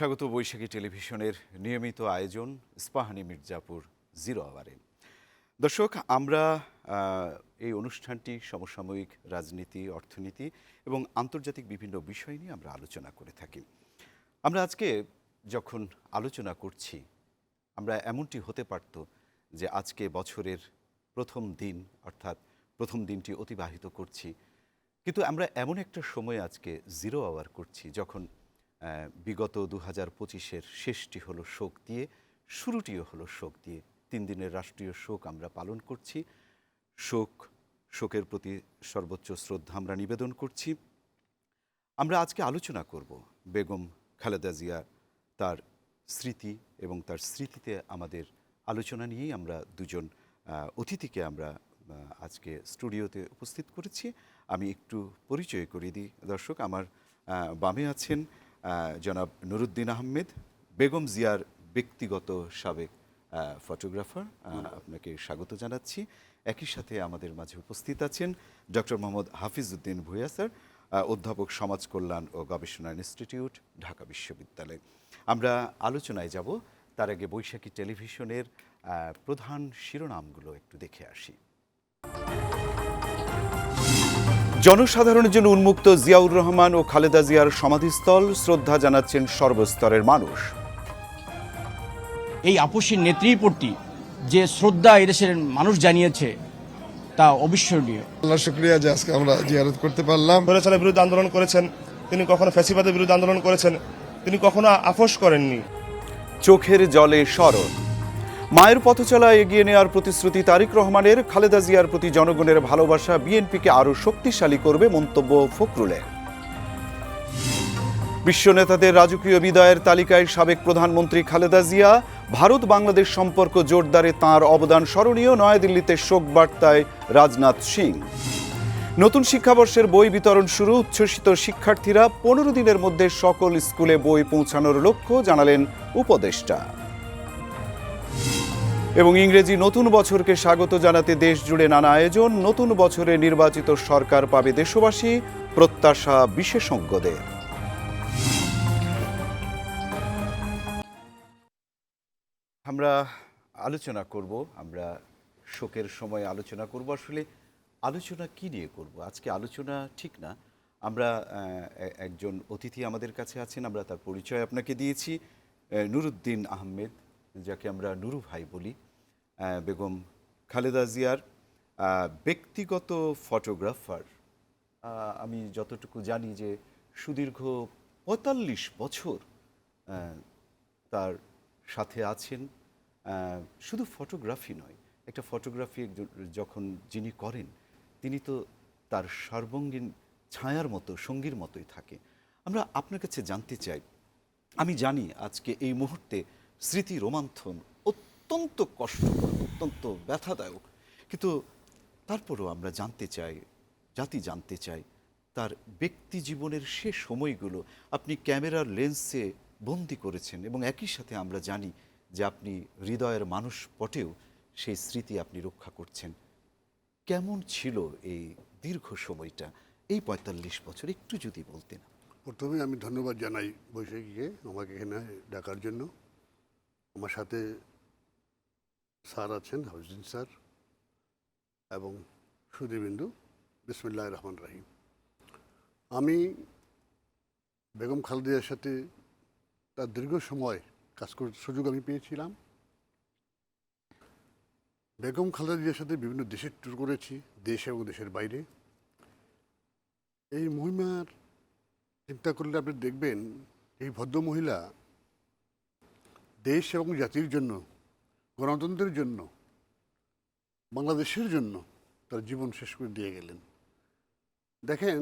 স্বাগত বৈশাখী টেলিভিশনের নিয়মিত আয়োজন ইস্পাহানি মির্জাপুর জিরো আওয়ারে। দর্শক, আমরা এই অনুষ্ঠানটি সমসাময়িক রাজনীতি, অর্থনীতি এবং আন্তর্জাতিক বিভিন্ন বিষয় নিয়ে আমরা আলোচনা করে থাকি। আমরা আজকে যখন আলোচনা করছি, আমরা এমনটি হতে পারত যে আজকে বছরের প্রথম দিন, অর্থাৎ প্রথম দিনটি অতিবাহিত করছি, কিন্তু আমরা এমন একটা সময় আজকে জিরো আওয়ার করছি যখন বিগত 2025-এর শেষটি হলো শোক দিয়ে, শুরুটিও হলো শোক দিয়ে। 3 দিনের রাষ্ট্রীয় শোক আমরা পালন করছি। শোকের প্রতি সর্বোচ্চ শ্রদ্ধা আমরা নিবেদন করছি। আমরা আজকে আলোচনা করব বেগম খালেদা জিয়া, তার স্মৃতি এবং তার স্মৃতিতে আমাদের আলোচনা নিয়েই আমরা দুজন অতিথিকে আমরা আজকে স্টুডিওতে উপস্থিত করেছি। আমি একটু পরিচয় করিয়ে দিই দর্শক। আমার বামে আছেন জনাব নুরুদ্দিন আহমেদ, বেগম জিয়ার ব্যক্তিগত সাবেক ফটোগ্রাফার। আপনাকে স্বাগত জানাচ্ছি। একই সাথে আমাদের মাঝে উপস্থিত আছেন ডক্টর মোহাম্মদ হাফিজ উদ্দিন ভূঁইয়া স্যার, অধ্যাপক সমাজ কল্যাণ ও গবেষণা ইনস্টিটিউট, ঢাকা বিশ্ববিদ্যালয়। আমরা আলোচনায় যাব, তার আগে বৈশাখী টেলিভিশনের প্রধান শিরোনামগুলো একটু দেখে আসি। জনসাধারণের জন্য উন্মুক্ত জিয়াউর রহমান ও খালেদা জিয়ার সমাধিস্থল, শ্রদ্ধা জানাচ্ছেন সর্বস্তরের মানুষ। এই আপসীর নেত্রীর প্রতি যে শ্রদ্ধা এদেশের মানুষ জানিয়েছে তা অবিস্মরণীয়। আল্লাহ শুকরিয়া যে আজকে আমরা জিয়ারত করতে পারলাম। স্বৈরাচারের বিরুদ্ধে আন্দোলন করেছেন তিনি, কখনো ফ্যাসিবাদের বিরুদ্ধে আন্দোলন করেছেন তিনি, কখনো আপোষ করেননি। চোখের জলে স্মরণ, মায়ের পথচলা এগিয়ে নেওয়ার প্রতিশ্রুতি তারেক রহমানের। খালেদা জিয়ার প্রতি জনগণের ভালোবাসা বিএনপিকে আরও শক্তিশালী করবে, মন্তব্য ফখরুলের। বিশ্ব নেতাদের রাজকীয় বিদায়ের তালিকায় সাবেক প্রধানমন্ত্রী খালেদা জিয়া। ভারত বাংলাদেশ সম্পর্ক জোরদারে তাঁর অবদান স্মরণীয়, নয়াদিল্লিতে শোক বার্তায় রাজনাথ সিং। নতুন শিক্ষাবর্ষের বই বিতরণ শুরু, উচ্ছ্বসিত শিক্ষার্থীরা। 15 দিনের মধ্যে সকল স্কুলে বই পৌঁছানোর লক্ষ্য জানালেন উপদেষ্টা। এবং ইংরেজি নতুন বছরকে স্বাগত জানাতে দেশ জুড়ে নানা আয়োজন। নতুন বছরে নির্বাচিত সরকার পাবে দেশবাসী, প্রত্যাশা বিশেষজ্ঞদের। আমরা আলোচনা করব, আমরা শোকের সময় আলোচনা করব। আসলে আলোচনা কি নিয়ে করব আজকে? আলোচনা ঠিক না। আমরা একজন অতিথি আমাদের কাছে আছেন, আমরা তার পরিচয় আপনাকে দিয়েছি, নুরুদ্দিন আহমেদ, যাকে আমরা নুরু ভাই বলি। বেগম খালেদা জিয়ার ব্যক্তিগত ফটোগ্রাফার। আমি যতটুকু জানি যে সুদীর্ঘ 45 বছর তার সাথে আছেন। শুধু ফটোগ্রাফি নয়, একটা ফটোগ্রাফি যখন যিনি করেন তিনি তো তার সর্বাঙ্গীন ছায়ার মতো, সঙ্গীর মতোই থাকে। আমরা আপনার কাছে জানতে চাই, আমি জানি আজকে এই মুহূর্তে স্মৃতি রোমান্থন অত্যন্ত কষ্টকর, অত্যন্ত ব্যথাদায়ক, কিন্তু তারপরও আমরা জানতে চাই, জাতি জানতে চাই তার ব্যক্তি জীবনের শেষ সময়গুলো আপনি ক্যামেরার লেন্সে বন্দি করেছেন, এবং একই সাথে আমরা জানি যে আপনি হৃদয়ের মানুষ পটেও সেই স্মৃতি আপনি রক্ষা করছেন। কেমন ছিল এই দীর্ঘ সময়টা, এই 45 বছর, একটু যদি বলতেন। প্রথমে আমি ধন্যবাদ জানাই বৈশাখীকে আমাকে এখানে ডাকার জন্য। আমার সাথে স্যার আছেন, হাফিজুদ্দিন স্যার এবং সুধীবিন্দু। বিসমিল্লাহির রহমানির রহিম। আমি বেগম খালেদা জিয়ার সাথে তার দীর্ঘ সময় কাজ করার সুযোগ আমি পেয়েছিলাম। বেগম খালেদা জিয়ার সাথে বিভিন্ন দেশে ট্যুর করেছি, দেশ এবং দেশের বাইরে। এই মহিমার চিন্তা করলে আপনি দেখবেন এই ভদ্রমহিলা দেশ এবং জাতির জন্য, গণতন্ত্রের জন্য, বাংলাদেশের জন্য তার জীবন শেষ করে দিয়ে গেলেন। দেখেন,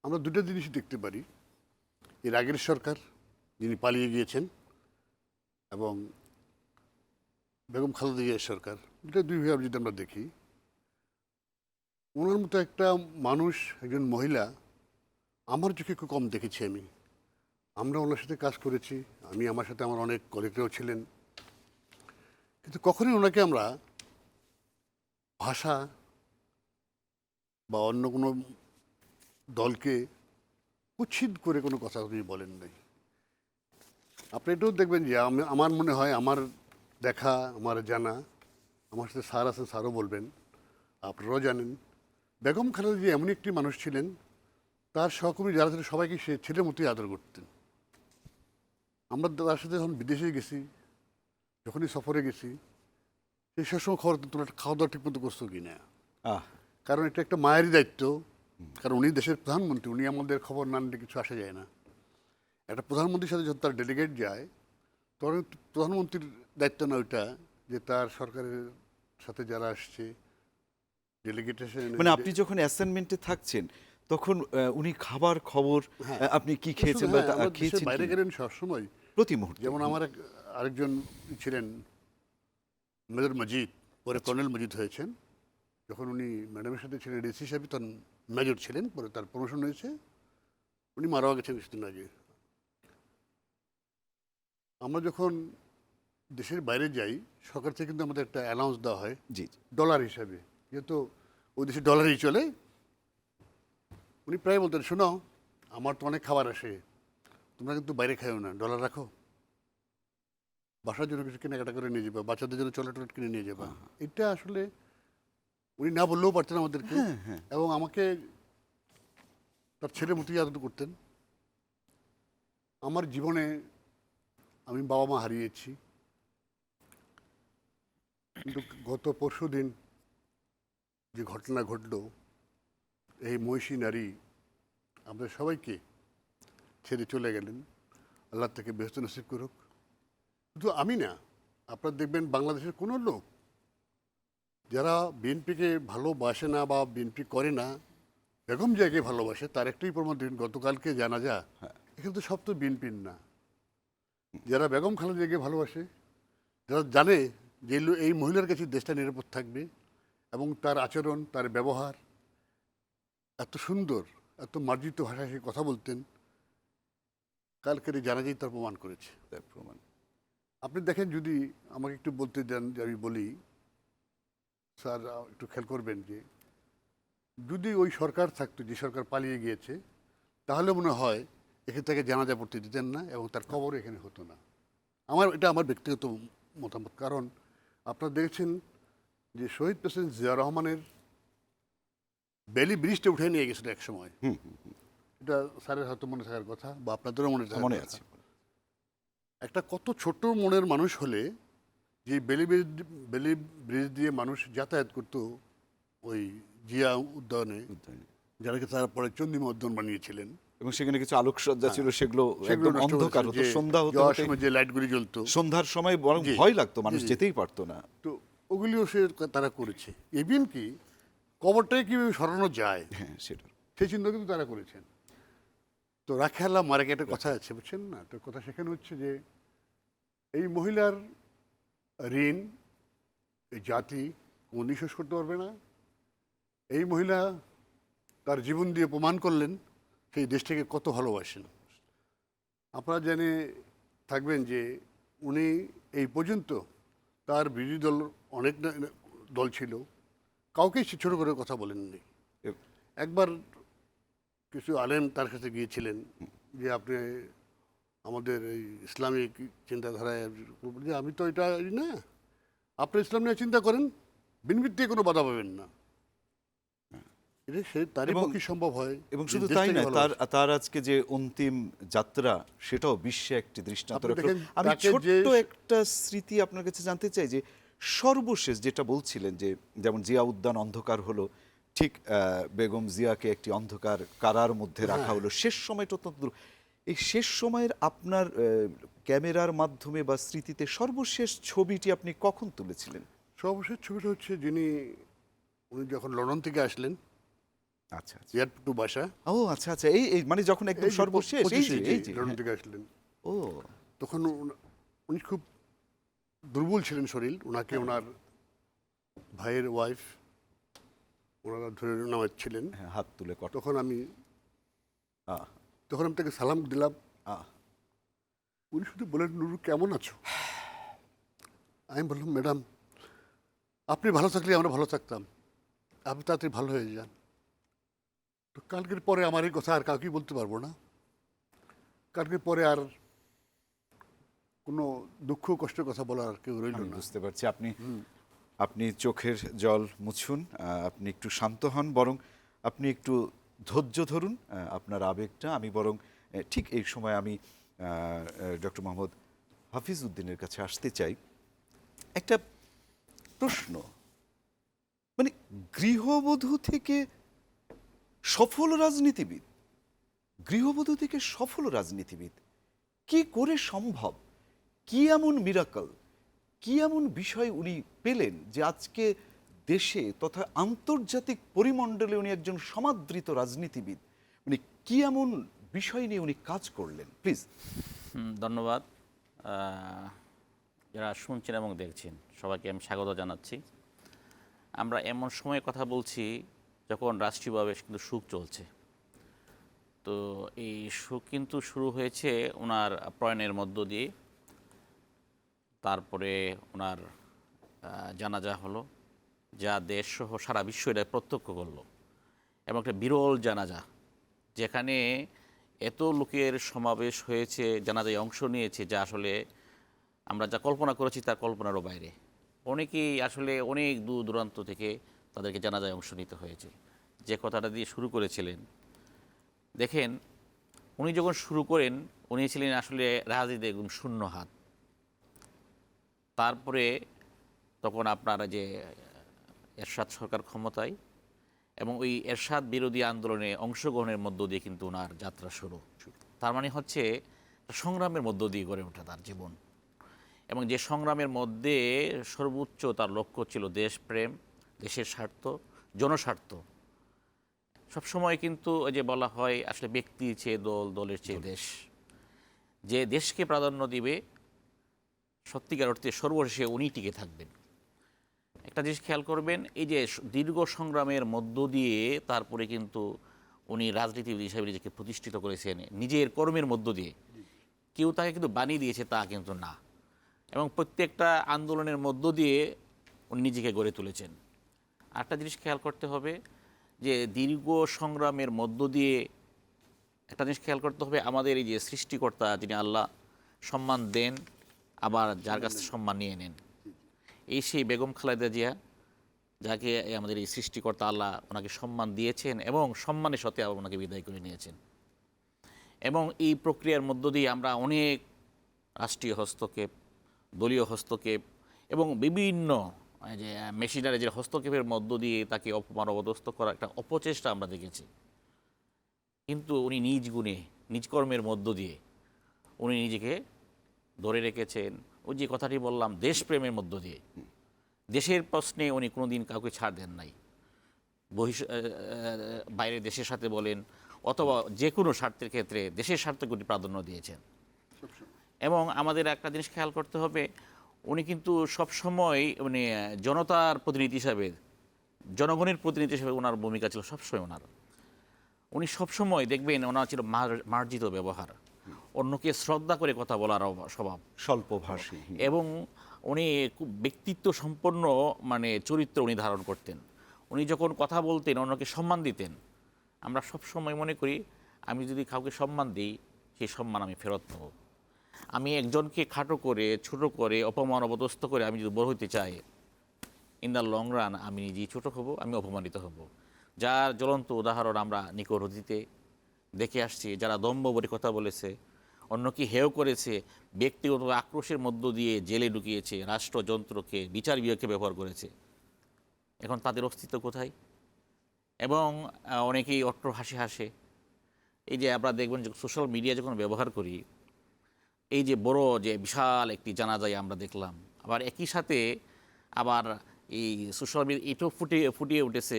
আমরা দুটো জিনিসই দেখতে পারি, এর আগের সরকার যিনি পালিয়ে গিয়েছেন এবং বেগম খালেদা জিয়ার সরকার, দুটো দুইভাবে যদি আমরা দেখি, ওনার মতো একটা মানুষ, একজন মহিলা আমার চোখে খুব কম দেখেছি আমি। আমরা ওনার সাথে কাজ করেছি, আমার সাথে আমার অনেক কলিগরাও ছিলেন, কিন্তু কখনোই ওনাকে আমরা ভাষা বা অন্য কোনো দলকে কুৎসিত করে কোনো কথা তিনি বলেন নাই। আপনি এটাও দেখবেন যে আমার মনে হয় আমার দেখা, আমার জানা, আমার সাথে স্যার আছেন, স্যারও বলবেন, আপনারাও জানেন, বেগম খালেদা জিয়া এমন একটি মানুষ ছিলেন, তার সহকর্মী যারা ছিলেন সবাইকে সে ছেলের মতোই আদর করতেন। আমরা তার সাথে যখন বিদেশে গেছি, যখনই সফরে গেছি, সেই সবসময় খবর তোমরা খাওয়া দাওয়া ঠিক মতো করছো কিনা, আহ কারণ এটা একটা মায়েরই দায়িত্ব। কারণ উনি দেশের প্রধানমন্ত্রী, উনি আমাদের খবর না নিলে কিছু আসা যায় না। একটা প্রধানমন্ত্রীর সাথে যখন তার ডেলিগেট যায়, তখন প্রধানমন্ত্রীর দায়িত্ব না ওইটা যে তার সরকারের সাথে যারা আসছে ডেলিগেটেশন। মানে আপনি যখন অ্যাসাইনমেন্টে থাকছেন তখন উনি খাবার খবর আপনি কি খেয়েছেন বা খেয়েছেন বাইরে কিনা? গেলেন সবসময়। প্রতি মুহূর্তে যেমন আমার আরেকজন ছিলেন মেজর মজিদ, পরে কর্নেল মজিদ হয়েছেন। যখন উনি ম্যাডামের সাথে ছিলেন ডিসি সাহেব, তখন মেজর ছিলেন, পরে তার প্রমোশন হয়েছে, উনি মারাও গেছেন কিছুদিন আগে। আমরা যখন দেশের বাইরে যাই, সরকার থেকে কিন্তু আমাদের একটা অ্যানাউন্স দেওয়া হয় জি জি। ডলার হিসাবে, যেহেতু ওই দেশে ডলারই চলে। উনি প্রায় বলতেন, শোনো আমার তো অনেক খাবার আসে, তোমরা কিন্তু বাইরে খাইও না, ডলার রাখো, বাসার জন্য কিছু কেনাকাটা করে নিয়ে যাবা, বাচ্চাদের জন্য চকলেট টলেট কিনে নিয়ে যাবা। এটা আসলে উনি না বললেও পারতেন আমাদেরকে, এবং আমাকে তার ছেলের মতোই আদর করতেন। আমার জীবনে আমি বাবা মা হারিয়েছি, কিন্তু গত পরশুদিন যে ঘটনা ঘটলো, এই মহিষী নারী আমাদের সবাইকে ছেড়ে চলে গেলেন, আল্লাহ থেকে বেহেশত নসিব করুক। শুধু আমি না, আপনারা দেখবেন বাংলাদেশের কোনো লোক যারা বিএনপিকে ভালোবাসে না বা বিএনপি করে না, বেগম জিয়াকে ভালোবাসে, তার একটাই প্রমাণ দিন গতকালকে জানাজা। এখানে তো সব তো বিএনপির না। যারা বেগম খালেদা জিয়াকে ভালোবাসে, যারা জানে যে এই মহিলার কাছে দেশটা নিরাপদ থাকবে, এবং তার আচরণ, তার ব্যবহার এত সুন্দর, এত মার্জিত ভাষায় সে কথা বলতেন, কালকের এই জানাজাই তার প্রমাণ করেছে। তার প্রমাণ। আপনি দেখেন, যদি আমাকে একটু বলতে দেন যে আমি বলি, স্যার একটু খেয়াল করবেন যে যদি ওই সরকার থাকতো, যে সরকার পালিয়ে গিয়েছে, তাহলে মনে হয় এখানে তাকে জানাজা পড়তে দিতেন না, এবং তার কবর এখানে হতো না। এটা আমার ব্যক্তিগত মতামত। কারণ আপনারা দেখেছেন যে শহীদ প্রেসিডেন্ট জিয়া রহমানের বেলি ব্রিজটা উঠে নিয়ে গেছিল এক সময়। এটা স্যারের হয়তো মনে থাকার কথা, বা আপনাদেরও মনে থাকার মনে কথা। আছে। একটা কত ছোট মনের মানুষ হলে যে বেলি ব্রিজ দিয়ে মানুষ যাতায়াত করতো ওই জিয়া উদ্যানে, যারাকে তারা পরে চন্দিমা উদ্যান বানিয়েছিলেন, এবং সেখানে কিছু আলোকসজ্জা ছিল, সেগুলো সেগুলো একদম নষ্ট অন্ধকার হয়েছে, হতো, যে সন্ধ্যা হতে যাওয়ার হতে সময় যে লাইটগুলি জ্বলতো, সন্ধ্যার সময় বরং জি, ভয় লাগতো, মানুষ জি, জি। যেতেই পারতো না। তো ওগুলিও তারা করেছে। ইভেন কি কবরটাকে কীভাবে সরানো যায় হ্যাঁ, সেটা। সেই চিন্তা কিন্তু তারা করেছেন। তো রাখে আল্লাহ মারে একটা কথা আছে, বুঝছেন না? তো কথা সেখানে হচ্ছে যে এই মহিলার ঋণ এই জাতি কোনদিন শোধ করতে পারবে না। এই মহিলা তার জীবন দিয়ে প্রমাণ করলেন সেই দেশটাকে কত ভালোবাসেন। আপনারা জেনে থাকবেন যে উনি এই পর্যন্ত, তার বিরোধী দল অনেক দল ছিল, কাউকেই সে ছোটো করে কথা বলেননি। একবার কিছু আলেম তার কাছে গিয়েছিলেন যে আপনি আমাদের এই ইসলামিক চিন্তাধারায়, যে আমি তো এটা না, আপনি ইসলাম নিয়ে চিন্তা করেন, বিন ভিত্তিতে কোনো বাধা পাবেন না। এটা সে তারই পক্ষে সম্ভব হয়। এবং শুধু তাই নয়, তার আজকে যে অন্তিম যাত্রা, সেটাও বিশ্বে একটি দৃষ্টান্ত আপনি রাখলো। দেখেন আমি তাকে ছোট্ট একটা স্মৃতি আপনার কাছে জানতে চাই, যে সর্বশেষ যেটা বলছিলেন যে যেমন জিয়া উদ্যান অন্ধকার হলো, ঠিক বেগম জিয়াকে একটি অন্ধকার কারার মধ্যে রাখা হলো, শেষ সময়টা অত্যন্ত এই শেষ সময়ের আপনার ক্যামেরার মাধ্যমে বা স্মৃতিতে সর্বশেষ ছবিটি আপনি কখন তুলেছিলেন? সর্বশেষ ছবিটা হচ্ছে উনি যখন লন্ডন থেকে আসলেন, আচ্ছা আচ্ছা, এয়ারপোর্ট টু বাসা, ও আচ্ছা আচ্ছা, এই মানে যখন একদম সর্বশেষ, এই যে লন্ডন থেকে আসলেন, ও তখন উনি খুব দুর্বল ছিলেন শরীর। ওনাকে ওনার ভাইয়ের ওয়াইফ ওনারা ধরে নামাচ্ছিলেন। হ্যাঁ, হাত তুলে কত তখন আমি আহ তাকে সালাম দিলাম। আহ উনি শুধু বলেন, নুরু কেমন আছো? আমি বললাম, ম্যাডাম আপনি ভালো থাকলে আমরা ভালো থাকতাম, আপনি তাড়াতাড়ি ভালো হয়ে যান। তো কালকের পরে আমার এই কথা আর কাউকেই বলতে পারবো না। কালকের পরে আর কোনো দুঃখ কষ্টের কথা বলার কেউ রইল আমি না। বুঝতে পারছি আপনি আপনি চোখের জল মুছুন, আপনি একটু শান্ত হন, বরং আপনি একটু ধৈর্য ধরুন আপনার আবেগটা। আমি বরং ঠিক এই সময় আমি ডক্টর মোহাম্মদ হাফিজ উদ্দিনের কাছে আসতে চাই। একটা প্রশ্ন, মানে গৃহবধূ থেকে সফল রাজনীতিবিদ, গৃহবধূ থেকে সফল রাজনীতিবিদ কি করে সম্ভব? কি এমন মিরাকল, কি এমন বিষয় উনি পেলেন যে আজকে দেশে তথা আন্তর্জাতিক পরিমণ্ডলে উনি একজন সমাদৃত রাজনীতিবিদ? মানে কি এমন বিষয় নিয়ে উনি কাজ করলেন? প্লিজ। ধন্যবাদ। যারা শুনছেন এবং দেখছেন সবাইকে আমি স্বাগত জানাচ্ছি। আমরা এমন সময়ে কথা বলছি যখন রাষ্ট্রীয়ভাবে কিন্তু সুখ চলছে। তো এই সুখ কিন্তু শুরু হয়েছে ওনার প্রয়াণের মধ্য দিয়ে, তারপরে ওনার জানাজা হলো, যা দেশসহ সারা বিশ্ব এটা প্রত্যক্ষ করলো, এবং একটা বিরল জানাজা যেখানে এত লোকের সমাবেশ হয়েছে, জানাজায় অংশ নিয়েছে, যা আসলে আমরা যা কল্পনা করেছি তার কল্পনারও বাইরে। অনেকেই আসলে অনেক দূর দূরান্ত থেকে তাদেরকে জানাজায় অংশ নিতে হয়েছে। যে কথাটা দিয়ে শুরু করেছিলেন, দেখেন উনি যখন শুরু করেন উনি ছিলেন আসলে রাজনীতিতে একদম শূন্য হাত। তারপরে তখন আপনারা যে এরশাদ সরকার ক্ষমতায়, এবং ওই এরশাদ বিরোধী আন্দোলনে অংশগ্রহণের মধ্য দিয়ে কিন্তু ওনার যাত্রা শুরু। তার মানে হচ্ছে সংগ্রামের মধ্য দিয়ে গড়ে ওঠা তার জীবন, এবং যে সংগ্রামের মধ্যে সর্বোচ্চ তার লক্ষ্য ছিল দেশপ্রেম, দেশের স্বার্থ, জনস্বার্থ। সবসময় কিন্তু ওই যে বলা হয় আসলে ব্যক্তি চেয়ে দল, দলের চেয়ে দেশ। যে দেশকে প্রাধান্য দিবে সত্যিকার অর্থে সর্বশেষে উনি টিকে থাকবেন। একটা জিনিস খেয়াল করবেন, এই যে দীর্ঘ সংগ্রামের মধ্য দিয়ে তারপরে কিন্তু উনি রাজনীতিবিদ হিসেবে নিজেকে প্রতিষ্ঠিত করেছেন নিজের কর্মের মধ্য দিয়ে। কেউ তাকে কিন্তু বানিয়ে দিয়েছে তা কিন্তু না, এবং প্রত্যেকটা আন্দোলনের মধ্য দিয়ে উনি নিজেকে গড়ে তুলেছেন। আরেকটা জিনিস খেয়াল করতে হবে যে দীর্ঘ সংগ্রামের মধ্য দিয়ে একটা জিনিস খেয়াল করতে হবে, আমাদের এই যে সৃষ্টিকর্তা যিনি আল্লাহ সম্মান দেন আবার যার কাছ থেকে সম্মান নিয়ে নেন, এই সেই বেগম খালেদা জিয়া, যাকে আমাদের এই সৃষ্টিকর্তা আল্লাহ ওনাকে সম্মান দিয়েছেন এবং সম্মানের সাথে আবার ওনাকে বিদায় করে নিয়েছেন। এবং এই প্রক্রিয়ার মধ্য দিয়ে আমরা অনেক রাষ্ট্রীয় হস্তক্ষেপ, দলীয় হস্তক্ষেপ এবং বিভিন্ন যে মেশিনারি যে হস্তক্ষেপের মধ্য দিয়ে তাকে অপমান অবদস্ত করার একটা অপচেষ্টা আমরা দেখেছি। কিন্তু উনি নিজ গুণে, নিজ কর্মের মধ্য দিয়ে উনি নিজেকে ধরে রেখেছেন। ওই যে কথাটি বললাম, দেশপ্রেমের মধ্য দিয়ে, দেশের প্রশ্নে উনি কোনোদিন কাউকে ছাড় দেন নাই। বাইরের দেশের সাথে বলেন অথবা যে কোনো স্বার্থের ক্ষেত্রে দেশের স্বার্থকে উনি প্রাধান্য দিয়েছেন। এবং আমাদের একটা জিনিস খেয়াল করতে হবে, উনি কিন্তু সবসময় মানে জনতার প্রতিনিধি হিসাবে, জনগণের প্রতিনিধি হিসেবে ওনার ভূমিকা ছিল সবসময় ওনার। উনি সবসময় দেখবেন ওনার ছিল মার্জিত ব্যবহার, অন্যকে শ্রদ্ধা করে কথা বলার স্বভাব, স্বল্পভাষী, এবং উনি খুব ব্যক্তিত্ব সম্পন্ন মানে চরিত্র উনি ধারণ করতেন। উনি যখন কথা বলতেন অন্যকে সম্মান দিতেন। আমরা সব সময় মনে করি আমি যদি কাউকে সম্মান দিই সেই সম্মান আমি ফেরত পাব। আমি একজনকে খাটো করে, ছোট করে, অপমান অবদস্ত করে আমি যদি বড় হইতে চাই, ইন দ্য লং রান আমি নিজেই ছোটো হব, আমি অপমানিত হব। যার জ্বলন্ত উদাহরণ আমরা নিকট অতীতে দেখে আসছি। যারা দম্ভ বলে কথা বলেছে, অন্যকে হেয় করেছে, ব্যক্তিগত আক্রোশের মধ্য দিয়ে জেলে ঢুকিয়েছে, রাষ্ট্রযন্ত্রকে, বিচার বিভাগকে ব্যবহার করেছে, এখন তাদের অস্তিত্ব কোথায়? এবং অনেকেই অট্ট হাসি হাসে। এই যে আমরা দেখবেন যে সোশ্যাল মিডিয়া যখন ব্যবহার করি, এই যে বড় যে বিশাল একটি জানাজায় আমরা দেখলাম, আবার একই সাথে আবার এই সোশ্যাল মিডিয়া এটাও ফুটিয়ে উঠেছে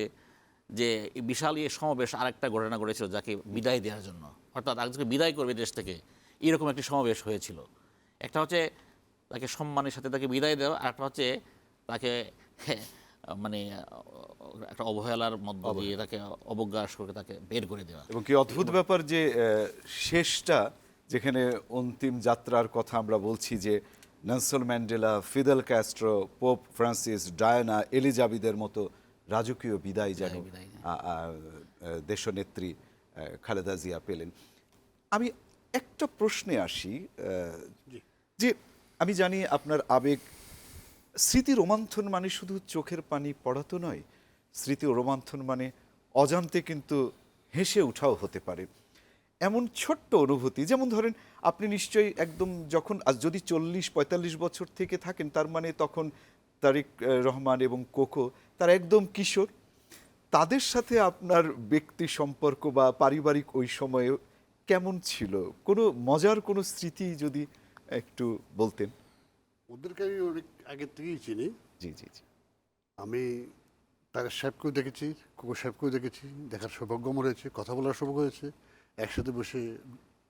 যে এই বিশাল এই সমাবেশ আরেকটা ঘটনা ঘটেছিল যাকে বিদায় দেওয়ার জন্য, অর্থাৎ আরেকজনকে বিদায় করবে দেশ থেকে, এরকম একটি সমাবেশ হয়েছিল। একটা হচ্ছে তাকে সম্মানের সাথে তাকে বিদায় দেওয়া, আর একটা হচ্ছে তাকে মানে একটা অবহেলার মধ্য দিয়ে তাকে অবজ্ঞা করে তাকে বের করে দেওয়া। এবং কি অদ্ভুত ব্যাপার যে শেষটা, যেখানে অন্তিম যাত্রার কথা আমরা বলছি যে Nelson Mandela, Fidel Castro, pope Francis, Diana, এলিজাবেথের মতো রাজকীয় বিদায় যেন দেশনেত্রী খালেদা জিয়া পেলেন। আমি একটা প্রশ্নে আসি যে আমি জানি আপনার আবেগ, স্মৃতি রোমান্থন মানে শুধু চোখের পানি পড়া তো নয়, স্মৃতি রোমান্থন মানে অজান্তে কিন্তু হেসে ওঠাও হতে পারে। এমন ছোট্ট অনুভূতি, যেমন ধরেন আপনি নিশ্চয়ই একদম যখন আজ যদি 40-45 বছর থেকে থাকেন, তার মানে তখন তারেক রহমান এবং কোকো তারা একদম কিশোর। তাদের সাথে আপনার ব্যক্তি সম্পর্ক বা পারিবারিক ওই সময়ে কেমন ছিল? কোনো মজার কোনো স্মৃতি যদি একটু বলতেন। ওদেরকে আমি অনেক আগের থেকেই চিনি। জি জি জি। আমি তারেক সাহেবকেও দেখেছি, কোকো সাহেবকেও দেখেছি, দেখার সৌভাগ্য আমার হয়েছে, কথা বলার সৌভাগ্য হয়েছে, একসাথে বসে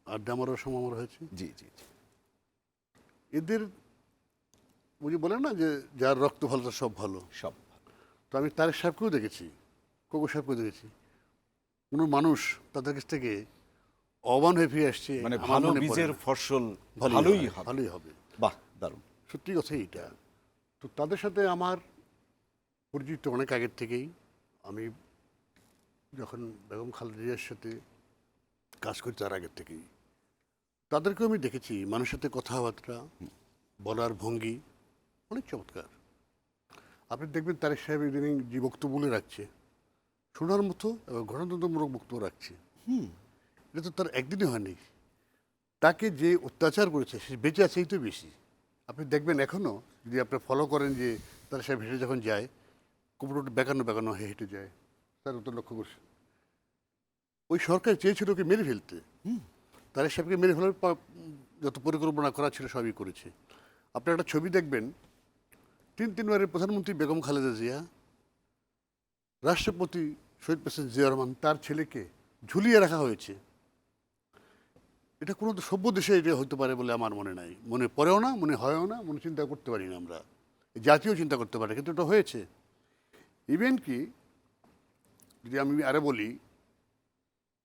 আড্ডা মারার সময় আমার হয়েছে। জি জি জি। এদের ওই যে বলে না যে যার রক্ত ভালো তার সব ভালো। সব তো আমি তারেক সাহেবকেও দেখেছি, কোকো সাহেবকেও দেখেছি। কোনো মানুষ তাদের কাছ থেকে অবান হয়ে ফিরে আসছে, মানে আমার ভালো মনে পড়ে বীজের না। ফসল ভালোই ভালোই হয়, হবে। ভালোই হবে। বাহ, দারুণ। সত্যি কথাই এটা। তো তাদের সাথে আমার পরিচিত অনেক আগের থেকেই। আমি যখন বেগম খালেদা জিয়ার সাথে কাজ করি তার আগের থেকেই তাদেরকেও আমি দেখেছি, মানুষের সাথে কথাবার্তা বলার ভঙ্গি অনেক চমৎকার। আপনি দেখবেন তারেক সাহেব ইদানিং যে বক্তব্য বলে রাখছে, শোনার মতো এবং গণতন্ত্রমূলক বক্তব্য রাখছে। এটা তো তার একদিনই হয়নি। তাকে যে অত্যাচার করেছে সে বেঁচে আছে, এই তো বেশি। আপনি দেখবেন এখনও যদি আপনি ফলো করেন যে তার সাহেব হেঁটে যখন যায়, কুমড়োটা বেকানো বেকানো হয়ে হেঁটে যায়, তার উত্তর লক্ষ্য করছে। ওই সরকার চেয়েছিল ওকে মেরে ফেলতে, তার সাহেবকে মেরে ফেলার যত পরিকল্পনা করা ছিল সবই করেছে। আপনি একটা ছবি দেখবেন, তিনবারের প্রধানমন্ত্রী বেগম খালেদা জিয়া, রাষ্ট্রপতি শহীদ প্রেসিডেন্ট জিয়া রহমান, তার ছেলেকে ঝুলিয়ে রাখা হয়েছে। এটা কোনো তো সভ্য দেশে এটা হতে পারে বলে আমার মনে নাই, মনে পড়েও না, মনে হয়ও না, মনে চিন্তা করতে পারি না আমরা, জাতীয় চিন্তা করতে পারে, কিন্তু এটা হয়েছে। ইভেন কি যদি আমি আরে বলি,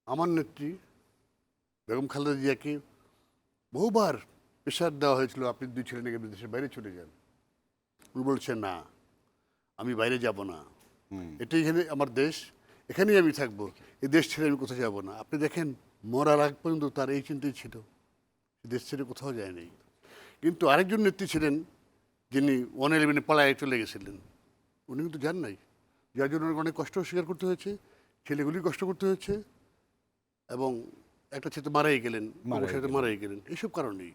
আমার নেত্রী বেগম খালেদা জিয়াকে বহুবার প্রেশার দেওয়া হয়েছিল, আপনি 2 ছেলে নিয়ে দেশের বাইরে চলে যান। উনি বলছেন না, আমি বাইরে যাব না, এটাই এখানে আমার দেশ, এখানেই আমি থাকবো, এই দেশ ছেড়ে আমি কোথাও যাব না। আপনি দেখেন মরার আগ পর্যন্ত তার এই চিন্তাই ছিল, দেশ ছেড়ে কোথাও যায়নি। কিন্তু আরেকজন নেত্রী ছিলেন যিনি 111 পালায় চলে গেছিলেন, উনি কিন্তু যান নাই, যার জন্য ওনাকে অনেক কষ্ট স্বীকার করতে হয়েছে, ছেলেগুলি কষ্ট করতে হয়েছে, এবং একটা ছেলে মারাই গেলেন, মারাই গেলেন, এইসব কারণেই।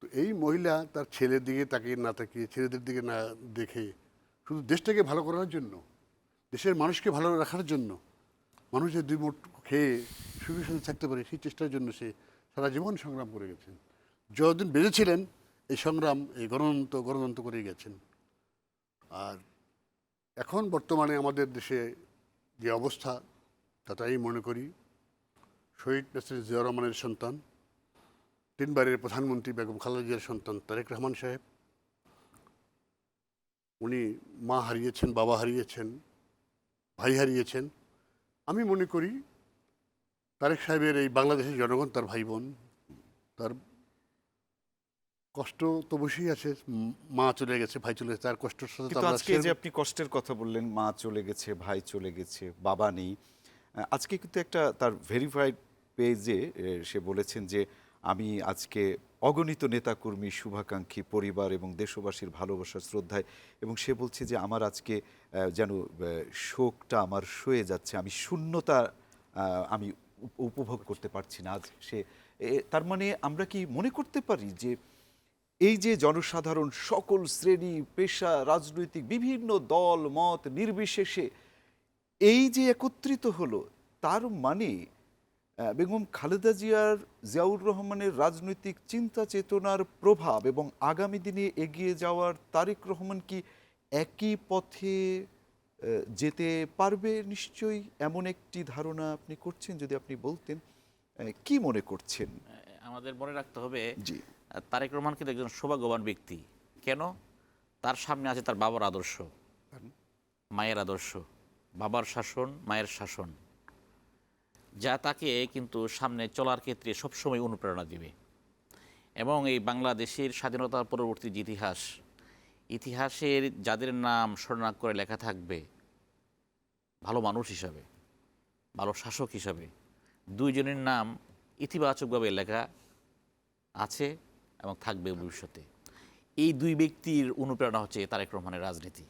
তো এই মহিলা তার ছেলের দিকে তাকিয়ে না তাকিয়ে, ছেলেদের দিকে না দেখে, শুধু দেশটাকে ভালো করার জন্য, দেশের মানুষকে ভালো রাখার জন্য, মানুষের 2 মুঠ খেয়ে সুখে সাথে থাকতে পারে সেই চেষ্টার জন্য সে সারা জীবন সংগ্রাম করে গেছেন। যতদিন বেঁচেছিলেন এই সংগ্রাম, এই গণতন্ত্র করে গেছেন। আর এখন বর্তমানে আমাদের দেশে যে অবস্থা, তাতে আমি মনে করি শহীদ প্রেসিডেন্ট জিয়া রহমানের সন্তান, 3বারের প্রধানমন্ত্রী বেগম খালেদা জিয়ার সন্তান তারেক রহমান সাহেব, উনি মা হারিয়েছেন, বাবা হারিয়েছেন, ভাই হারিয়েছেন। আমি মনে করি তারেক সাহেবের এই বাংলাদেশের জনগণ, তার ভাই বোন, তার কষ্ট তো বেশি আছে। মা চলে গেছে, ভাই চলে গেছে, তার কষ্টের সাথে তো কিন্তু আমরা আজকে যে আপনি কষ্টের কথা বললেন, মা চলে গেছে, ভাই চলে গেছে, বাবা নেই, আজকে কিন্তু একটা তার ভেরিফাইড পেজে সে বলেছেন যে আমি আজকে অগণিত নেতাকর্মী, শুভাকাঙ্ক্ষী, পরিবার এবং দেশবাসীর ভালোবাসার শ্রদ্ধায়, এবং সে বলছে যে আমার আজকে যেন শোকটা আমার সয়ে যাচ্ছে, আমি শূন্যতা আমি উপভোগ করতে পারছি না আজ। সে তার মানে আমরা কি মনে করতে পারি যে এই যে জনসাধারণ সকল শ্রেণী পেশা, রাজনৈতিক বিভিন্ন দল মত নির্বিশেষে এই যে একত্রিত হলো, তার মানে বেগম খালেদা জিয়াউর রহমানের রাজনৈতিক চিন্তা চেতনার প্রভাব এবং আগামী দিনে এগিয়ে যাওয়ার তারেক রহমান কি একই পথে যেতে পারবে? নিশ্চয়ই এমন একটি ধারণা আপনি করছেন, যদি আপনি বলতেন কি মনে করছেন। আমাদের মনে রাখতে হবে জি, তারেক রহমান কিন্তু একজন সৌভাগ্যবান ব্যক্তি। কেন? তার সামনে আছে তার বাবার আদর্শ, মায়ের আদর্শ, বাবার শাসন, মায়ের শাসন, যা তাকে কিন্তু সামনে চলার ক্ষেত্রে সবসময় অনুপ্রেরণা দিবে। এবং এই বাংলাদেশের স্বাধীনতার পরবর্তী যে ইতিহাসের যাদের নাম স্বর্ণাক্ষরে লেখা থাকবে ভালো মানুষ হিসাবে, ভালো শাসক হিসাবে, 2 জনের নাম ইতিবাচকভাবে লেখা আছে এবং থাকবে ভবিষ্যতে। এই দুই ব্যক্তির অনুপ্রেরণা হচ্ছে তারেক রহমানের রাজনীতি।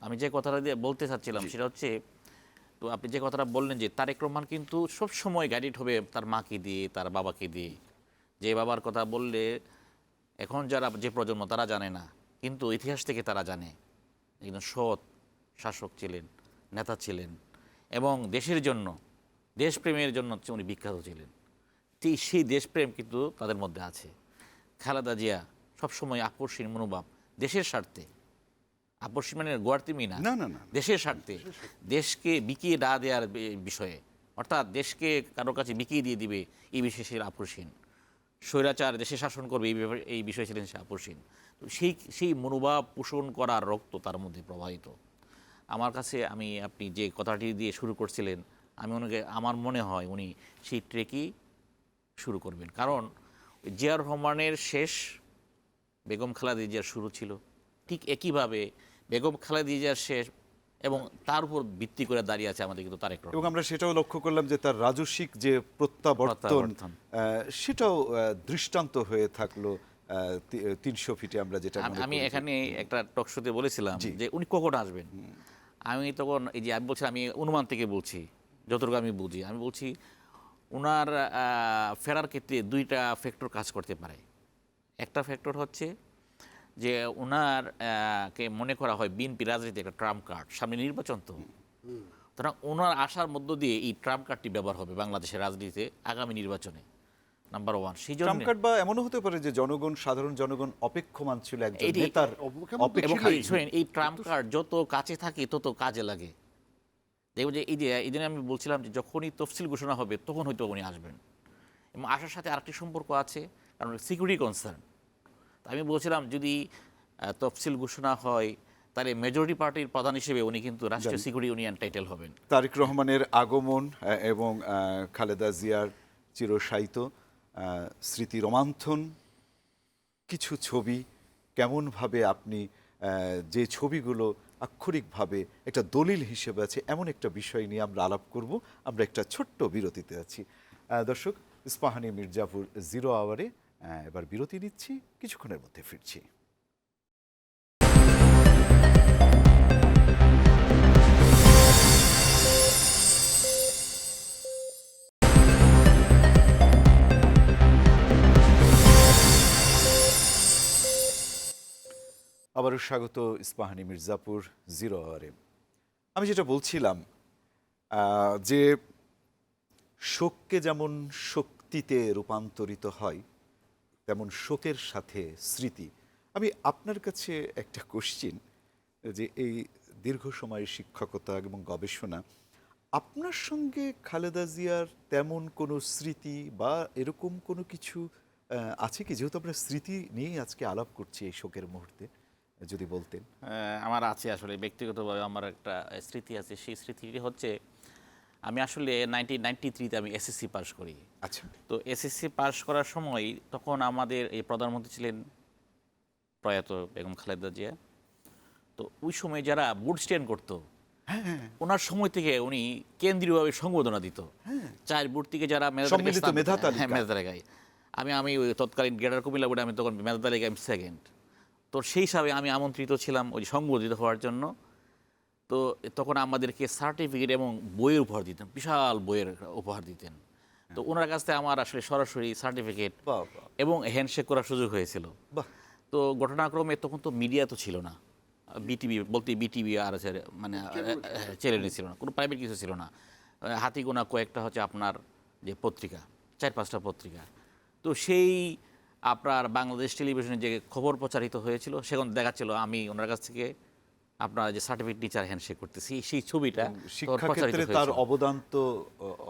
আমি যে কথাটা দিয়ে বলতে চাচ্ছিলাম সেটা হচ্ছে, তো আপনি যে কথাটা বললেন যে তারেক রহমান কিন্তু সব সময় গাইডেড হবে তার মাকে দিয়ে, তার বাবাকে দিয়ে। যে বাবার কথা বললে এখন যারা যে প্রজন্ম তারা জানে না, কিন্তু ইতিহাস থেকে তারা জানে একজন সৎ শাসক ছিলেন, নেতা ছিলেন এবং দেশের জন্য, দেশপ্রেমের জন্য উনি বিখ্যাত ছিলেন। সেই দেশপ্রেম কিন্তু তাদের মধ্যে আছে। খালেদা জিয়া সবসময় আকর্ষণ মনোভাব, দেশের স্বার্থে, আকর্ষণ মানে গোয়ার্তিমি না, না, না, না। দেশের স্বার্থে, দেশকে বিকিয়ে না দেওয়ার বিষয়ে, অর্থাৎ দেশকে কারো কাছে বিকিয়ে দিয়ে দিবে এই বিষয়ে সে আকর্ষণ। স্বৈরাচার দেশে শাসন করবে এই বিষয়ে ছিলেন সে আকর্ষণ। তো সেই মনোভাব পোষণ করার রক্ত তার মধ্যে প্রবাহিত। আমার কাছে আপনি যে কথাটি দিয়ে শুরু করছিলেন, আমার মনে হয় উনি সেই ট্রেকই শুরু করবেন। কারণ জিয়াউর রহমানের শেষ বেগম খালেদা জিয়ার শুরু ছিল, ঠিক একইভাবে বেগম খালেদা জিয়ার শেষ এবং তার উপর ভিত্তি করে দাঁড়িয়ে আছে আমাদের কিন্তু তারেক রহমান। এবং আমরা সেটাও লক্ষ্য করলাম যে তার রাজস্বিক যে প্রত্যাবর্তন সেটাও দৃষ্টান্ত হয়ে থাকলো 300 ফিটে আমরা যেটা মনে আমি করি যে- এখানে একটা টক শোতে বলেছিলাম জি। যে উনি কখন আসবেন। আমি তখন এই যে আমি বলছি, আমি অনুমান থেকে বলছি, যতটুকু আমি বুঝি, আমি বলছি ওনার ফেরার ক্ষেত্রে দুইটা ফ্যাক্টর কাজ করতে পারে। একটা ফ্যাক্টর হচ্ছে যে ওনার কে মনে করা হয় বিএনপি রাজনীতি একটা ট্রাম্প কার্ড, সামনে নির্বাচন তো, সুতরাং ওনার আসার মধ্য দিয়ে এই ট্রাম্প কার্ডটি ব্যবহার হবে বাংলাদেশের রাজনীতিতে আগামী নির্বাচনে, নাম্বার ওয়ান। সেই জন্য ট্রাম্প কার্ড বা এমনও হতে পারে যে সাধারণ জনগণ অপেক্ষমান ছিল একজন এটি- নেতার অপেক্ষমান তো এবং অপেক্ষায়। শোনেন, এই ট্রাম্প কার্ড যত কাছে থাকে তত কাজে লাগে। দেখব যে এই দিনে আমি বলছিলাম যে যখনই তফসিল ঘোষণা হবে তখন হয়তো উনি আসবেন। এবং আসার সাথে আরেকটি সম্পর্ক আছে, কারণ সিকিউরিটি কনসার্ন। আমি বলছিলাম যদি তফসিল ঘোষণা হয় তাহলে মেজরিটি পার্টির প্রধান হিসেবে উনি কিন্তু রাষ্ট্রীয় সিকিউরিটি ইউনিয়ন টাইটেল হবেন। তারেক রহমানের আগমন এবং খালেদা জিয়ার চিরশায়িত স্মৃতি রোমান্থন কিছু ছবি কেমনভাবে আপনি যে ছবিগুলো আক্ষরিকভাবে একটা দলিল হিসেবে আছে এমন একটা বিষয় নিয়ে আমরা আলাপ করব। আমরা একটা ছোট্ট বিরতিতে আছি। দর্শক, ইস্পাহানী মির্জাপুর জিরো আওয়ারে এবার বিরতি নিচ্ছি, কিছুক্ষণের মধ্যে ফিরছি। আবারও স্বাগত ইস্পাহানী মির্জাপুর জিরো আওয়ারে। আমি যেটা বলছিলাম যে শোককে যেমন শক্তিতে রূপান্তরিত হয় তেমন শোকের সাথে স্মৃতি। আমি আপনার কাছে একটা কোশ্চিন, যে এই দীর্ঘ সময়ের শিক্ষকতা এবং গবেষণা, আপনার সঙ্গে খালেদা জিয়ার তেমন কোনো স্মৃতি বা এরকম কোনো কিছু আছে কি? যেহেতু আমরা স্মৃতি নিয়েই আজকে আলাপ করছি এই শোকের মুহূর্তে, যদি বলতেন। আমার আছে, আসলে ব্যক্তিগতভাবে আমার একটা স্মৃতি আছে। সেই স্মৃতিটি হচ্ছে আমি আসলে 1993-তে আমি এসএসসি পাস করি। আচ্ছা, তো এসএসসি পাস করার সময় তখন আমাদের এই প্রধানমন্ত্রী ছিলেন প্রয়াত বেগম খালেদা জিয়া। তো ওই সময় যারা বুট স্ট্যান্ড করতো, ওনার সময় থেকে উনি কেন্দ্রীয়ভাবে সংবর্ধনা দিত। 4 বুট থেকে যারা সম্মিলিত মেধা তালিকা। মেধা তালিকায় আমি ওই তৎকালীন গ্রেটার কুমিল্লা বোর্ডে আমি তখন মেধা তালিকায় আমি সেকেন্ড। তো সেই হিসাবে আমি আমন্ত্রিত ছিলাম ওই সংবর্ধিত হওয়ার জন্য। তো তখন আমাদেরকে সার্টিফিকেট এবং বইয়ের উপহার দিতেন, বিশাল বইয়ের উপহার দিতেন। তো ওনার কাছ থেকে আমার আসলে সরাসরি সার্টিফিকেট বাহ, বাহ, এবং হ্যান্ডশেক করার সুযোগ হয়েছিল। বাহ। তো ঘটনাক্রমে তখন তো মিডিয়া তো ছিল না, বিটিভি আর মানে চ্যানেল ছিল না, কোনো প্রাইভেট কিছু ছিল না। হাতি গোনা কয়েকটা হচ্ছে আপনার যে পত্রিকা, 4-5টা পত্রিকা। তো সেই আপনার বাংলাদেশ টেলিভিশনে যে খবর প্রচারিত হয়েছিল সেখানে দেখাচ্ছিল আমি ওনার কাছ থেকে আপনার যে সার্টিফিকেট টিচার হ্যান্ডশেক করতেছি, সেই ছবিটা তখন প্রচারিত শিক্ষাক্ষেত্রে তার হয়েছিল। অবদান তো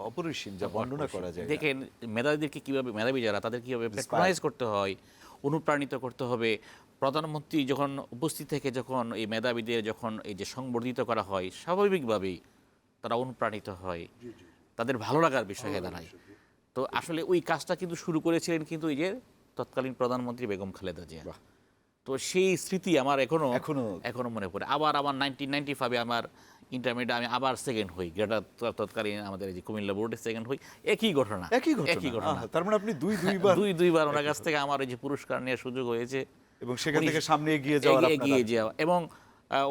অপরিসীম, যা বর্ণনা করা যায় না। দেখেন মেধাবীদেরকে কীভাবে, মেধাবী যারা তাদের কীভাবে প্যাট্রোনাইজ করতে হয়, অনুপ্রাণিত করতে হবে। প্রধানমন্ত্রী যখন উপস্থিত থেকে যখন এই মেধাবীদের যখন এই যে সংবর্ধিত করা হয়, স্বাভাবিকভাবেই তারা অনুপ্রাণিত হয়, তাদের ভালো লাগার বিষয় হয়ে দাঁড়ায়। তো আসলে ওই কাজটা কিন্তু শুরু করেছিলেন কিন্তু এই যে তৎকালীন প্রধানমন্ত্রী বেগম খালেদা জিয়া। তো সেই স্মৃতি আমার এখনো এখনো মনে পড়ে। আবার আমার 1995-এ আমার ইন্টারমিডিয়েট আমি আবার সেকেন্ড হই, গ্রেটার তৎকালীন আমাদের এই যে কুমিল্লা বোর্ডে সেকেন্ড হই। একই ঘটনা, একই একই ঘটনা। ঘটনা। তার মানে আপনি দুইবার দুইবার ওনার কাছ থেকে আমার এই যে পুরস্কার নেওয়ার সুযোগ হয়েছে, এবং সেখান থেকে সামনে এগিয়ে যাওয়ার এগিয়ে যাওয়া। এবং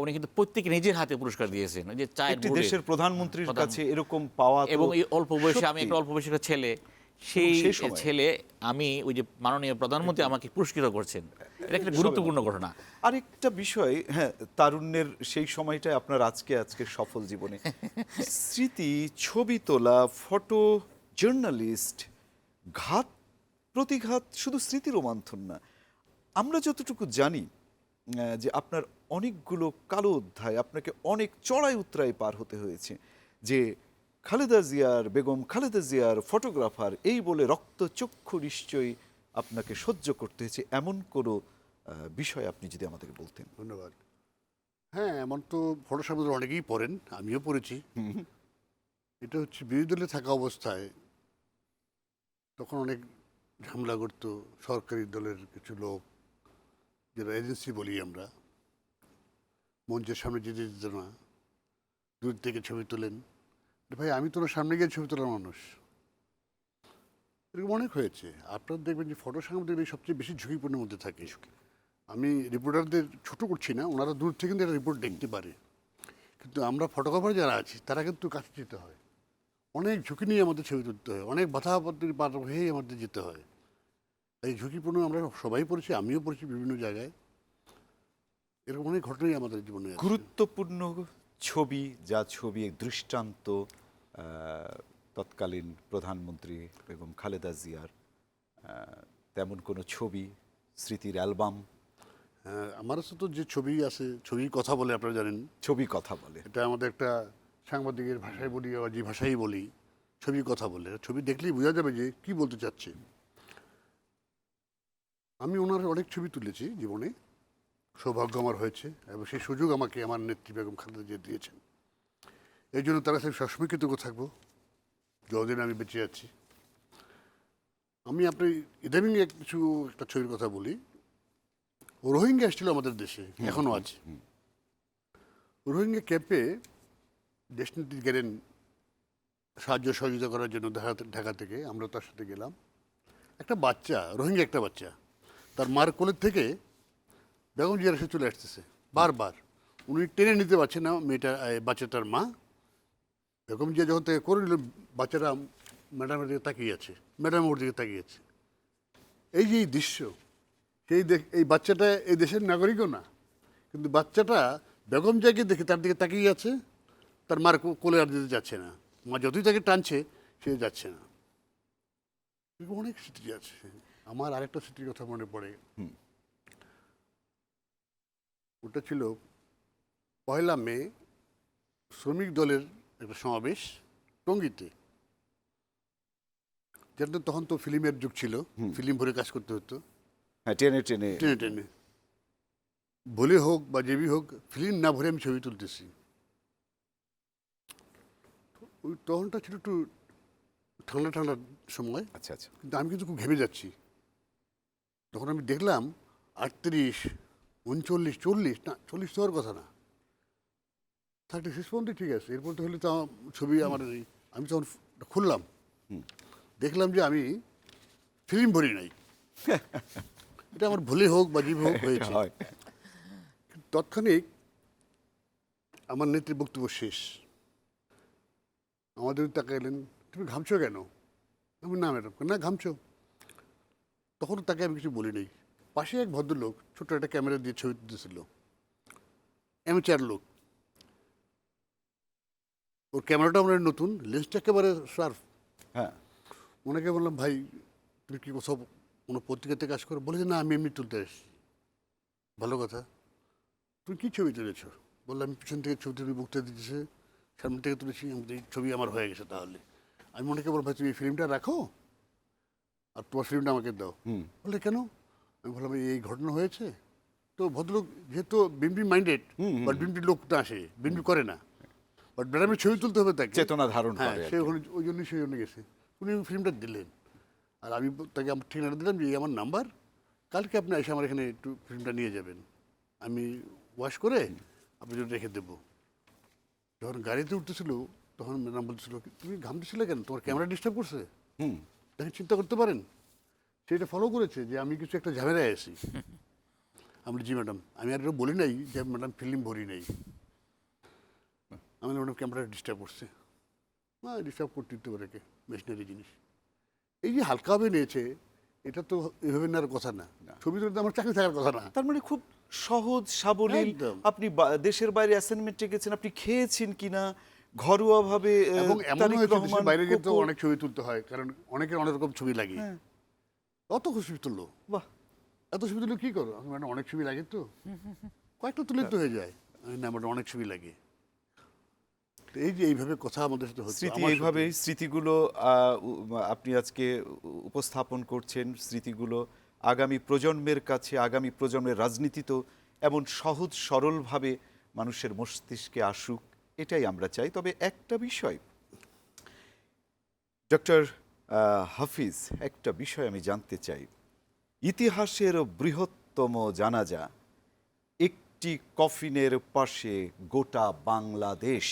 উনি কিন্তু প্রত্যেকে নিজের হাতে পুরস্কার দিয়েছেন। ওই যে চায়ের একটি বোর্ডে দেশের প্রধানমন্ত্রীর কাছে এরকম পাওয়া তো এবং এই অল্প বয়সে, আমি সত্যি। একটা অল্প বয়সী একটা ছেলে, সেই সেই সময়ে। ছেলে আমি ওই যে মাননীয় প্রধানমন্ত্রী আমাকে পুরস্কৃত করছেন, এটা একটা গুরুত্বপূর্ণ ঘটনা। আরেকটা বিষয়, হ্যাঁ, তারুণ্যের সেই সময়টায় আপনার আজকে সফল জীবনে স্মৃতি, ছবি তোলা, ফটো জার্নালিস্ট, ঘাত প্রতিঘাত শুধু স্মৃতি রোমন্থন না, আমরা যতটুকু জানি যে আপনার অনেকগুলো কালো অধ্যায়, আপনাকে অনেক চড়াই উতরাই পার হতে হয়েছে, যে খালেদা জিয়ার, বেগম খালেদা জিয়ার ফটোগ্রাফার এই বলে রক্তচক্ষু নিশ্চয়ই আপনাকে সহ্য করতে হয়েছে, এমন কোনো বিষয় আপনি যদি আমাদেরকে বলতেন। ধন্যবাদ। হ্যাঁ, এমন তো ফটো সম্বন্ধে অনেকেই পড়েন, আমিও পড়েছি। এটা হচ্ছে বিরোধী দলে থাকা অবস্থায় তখন অনেক ঝামেলা করতো সরকারি দলের কিছু লোক, যারা এজেন্সি বলি আমরা, মঞ্চের সামনে যেতে দিত না, দূর থেকে ছবি তোলেন। ভাই, আমি তোর সামনে গিয়ে ছবি তোলার মানুষ, এরকম অনেক হয়েছে। আপনারা দেখবেন যে ফটো সাংবাদিকরা সবচেয়ে বেশি ঝুঁকিপূর্ণের মধ্যে থাকে। আমি রিপোর্টারদের ছোট করছি না, ওনারা দূর থেকে কিন্তু একটা রিপোর্ট দেখতে পারে, কিন্তু আমরা ফটোগ্রাফার যারা আছি তারা কিন্তু কাছে যেতে হয়, অনেক ঝুঁকি নিয়ে আমাদের ছবি তুলতে হয়, অনেক বাধা আপত্তির পার হয়েই আমাদের যেতে হয়। এই ঝুঁকিপূর্ণ আমরা সবাই পড়েছি, আমিও পড়েছি বিভিন্ন জায়গায়। এরকম অনেক ঘটনাই আমাদের জীবনে আছে। গুরুত্বপূর্ণ ছবি, যা ছবি দৃষ্টান্ত তৎকালীন প্রধানমন্ত্রী বেগম খালেদা জিয়ার, তেমন কোনো ছবি, স্মৃতির অ্যালবাম? আমার কাছে তো যে ছবি আছে, ছবির কথা বলে, আপনারা জানেন ছবি কথা বলে, এটা আমাদের একটা সাংবাদিকের ভাষায় বলি বা যে ভাষাই বলি, ছবির কথা বলে। ছবি দেখলেই বোঝা যাবে যে কি বলতে চাচ্ছে। আমি ওনার অনেক ছবি তুলেছি জীবনে, সৌভাগ্য আমার হয়েছে, এবং সেই সুযোগ আমাকে আমার নেত্রী বেগম খালেদা জিয়া দিয়েছেন। এই জন্য তার কাছে সবসময় কৃতজ্ঞ থাকবো যতদিন আমি বেঁচে আছি। আমি আপনি ইদানিং একটা ছবির কথা বলি। রোহিঙ্গা এসেছিল আমাদের দেশে, এখনো আছে। রোহিঙ্গা ক্যাম্পে দেশনেত্রী গেলেন সাহায্য সহযোগিতা করার জন্য ঢাকা থেকে, আমরা তার সাথে গেলাম। একটা বাচ্চা, রোহিঙ্গা একটা বাচ্চা, তার মার কোলের থেকে বেগম জিয়ার এসে চলে আসতেছে বারবার, উনি টেনে নিতে পারছেন না বাচ্চাটার মা। বেগম জিয়া যখন থেকে করে নিল, বাচ্চারা ম্যাডামের দিকে তাকিয়ে আছে, ম্যাডাম ওর দিকে তাকিয়ে আছে। এই যে এই দৃশ্য, এই বাচ্চাটা এই দেশের নাগরিকও না, কিন্তু বাচ্চাটা বেগম জিয়াকে দেখে তার দিকে তাকিয়ে আছে, তার মার কোলে আর দিতে যাচ্ছে না, মা যতই তাকে টানছে সে যাচ্ছে না। অনেক স্মৃতি আছে। আমার আরেকটা স্মৃতির কথা মনে পড়ে, ওটা ছিল 1 মে শ্রমিক দলের একটা সমাবেশ টঙ্গীতে। যেটা তখন তো ফিল্মের যুগ ছিল, ফিল্ম ভরে কাজ করতে হতো, হ্যাঁ, টেনে টেনে টেনে টেনে, ভুলে হোক বা যেবি হোক, ফিল্ম না ভরে আমি ছবি তুলতেছি। ওই তখনটা ছিল একটু ঠান্ডা ঠান্ডা সময়, আচ্ছা আচ্ছা, কিন্তু আমি কিন্তু খুব ঘেমে যাচ্ছি। তখন আমি দেখলাম 38, 39, 40, না 40 তো হওয়ার কথা না, 36 পর্যন্ত ঠিক আছে, এরপর তো হলে তো ছবি আমার আমি তখন খুললাম, দেখলাম যে আমি ফিল্ম ভরি নাই। এটা আমার ভুলে হোক বা যেভাবে হোক হয়েছে। হয়। তৎক্ষণিক আমার নেত্রীর বক্তব্য শেষ, আমাদের তাকাইলেন, তুমি ঘামছো কেন? আমি না ম্যাডাম, না ঘামছো। তখন তাকে আমি কিছু বলি নাই। পাশে এক ভদ্রলোক ছোট একটা ক্যামেরা দিয়ে ছবি তুলতেছিল, অ্যামেচার লোক, ওর ক্যামেরাটা আমার নতুন, লেন্সটা একেবারে শার্প। হ্যাঁ, ওনাকে বললাম, ভাই তুমি কি কোথাও কোনো পত্রিকাতে কাজ করো? বলে যে না, আমি এমনি তুলতে আসছি। ভালো কথা, তুমি কী ছবি তুলেছ? বললাম আমি পিছন থেকে ছবি তুলে বক্তৃতা দিতেছে, সামনে থেকে তুলেছি, এই ছবি আমার হয়ে গেছে। তাহলে আমি ওনাকে বললাম, ভাই তুমি এই ফিল্মটা রাখো আর তোমার ফিল্মটা আমাকে দাও। বললে কেন? আমি বললাম এই ঘটনা হয়েছে। তো ভদ্রলোক যেহেতু বিএনপি মাইন্ডেড, বাট বিএনপির লোক না, আসে বিএনপি করে না, বাট ম্যাডামের ছবি তুলতে হবে তাকে, চেতনা ধারণ হ্যাঁ, করে আর সে কি। ওই জন্য গেছে। উনি ফিল্মটা দিলেন, আর আমি তাকে আমার ঠিকানা দিলাম যে এই আমার নাম্বার, কালকে আপনি এসে আমার এখানে একটু ফিল্মটা নিয়ে যাবেন, আমি ওয়াশ করে আপনি জন্য রেখে দেবো। যখন গাড়িতে উঠতেছিল তখন ম্যাডাম বলছিল, তুমি ঘামতেছিলে কেন, তোমার ক্যামেরা ডিস্টার্ব করছে? দেখেন, চিন্তা করতে পারেন, সেটা ফলো করেছে যে আমি কিছু একটা ঝামেলায় আছি। আমি জি ম্যাডাম, আমি আর বলি নাই যে ম্যাডাম ফিল্ম ভরি নেই, আমি ম্যাডাম ক্যামেরা ডিস্টার্ব করছে। না, ডিস্টার্ব করতে দিতে পারে, কে মেশিনারি জিনিস। এই যে হালকাভাবে নিয়েছে, এটা তো এভাবে নেওয়ার কথা না। ছবি তুলতে আমার চাকরি থাকার কথা না। তার মানে খুব সহজ সাবলীল। একদম। আপনি দেশের বাইরে অ্যাসাইনমেন্টে গেছেন, আপনি খেয়েছেন কিনা ঘরোয়া ভাবে। এবং এমন হয়েছে দেশের বাইরে যেতে অনেক ছবি তুলতে হয়, কারণ অনেকের অনেক রকম ছবি লাগে। অত ছবি তুললো, বাহ, এত ছবি তুলে কি করো? আমি ম্যাডাম অনেক ছবি লাগে তো, কয়েকটা তুলে তো হয়ে যায়। আমি না ম্যাডাম অনেক ছবি লাগে। তো এই যে এইভাবে কথা আমাদের সাথে হচ্ছে, স্মৃতি আমার এইভাবে সাথে। স্মৃতিগুলো আপনি আজকে উপস্থাপন করছেন। স্মৃতিগুলো আগামী প্রজন্মের কাছে, আগামী প্রজন্মের রাজনীতিতেও এমন সহজ সরলভাবে মানুষের মস্তিষ্কে আসুক, এটাই আমরা চাই। তবে একটা বিষয়, ডক্টর হাফিজ, একটা বিষয় আমি জানতে চাই। ইতিহাসের বৃহত্তম জানাজা, একটি কফিনের পাশে গোটা বাংলাদেশ,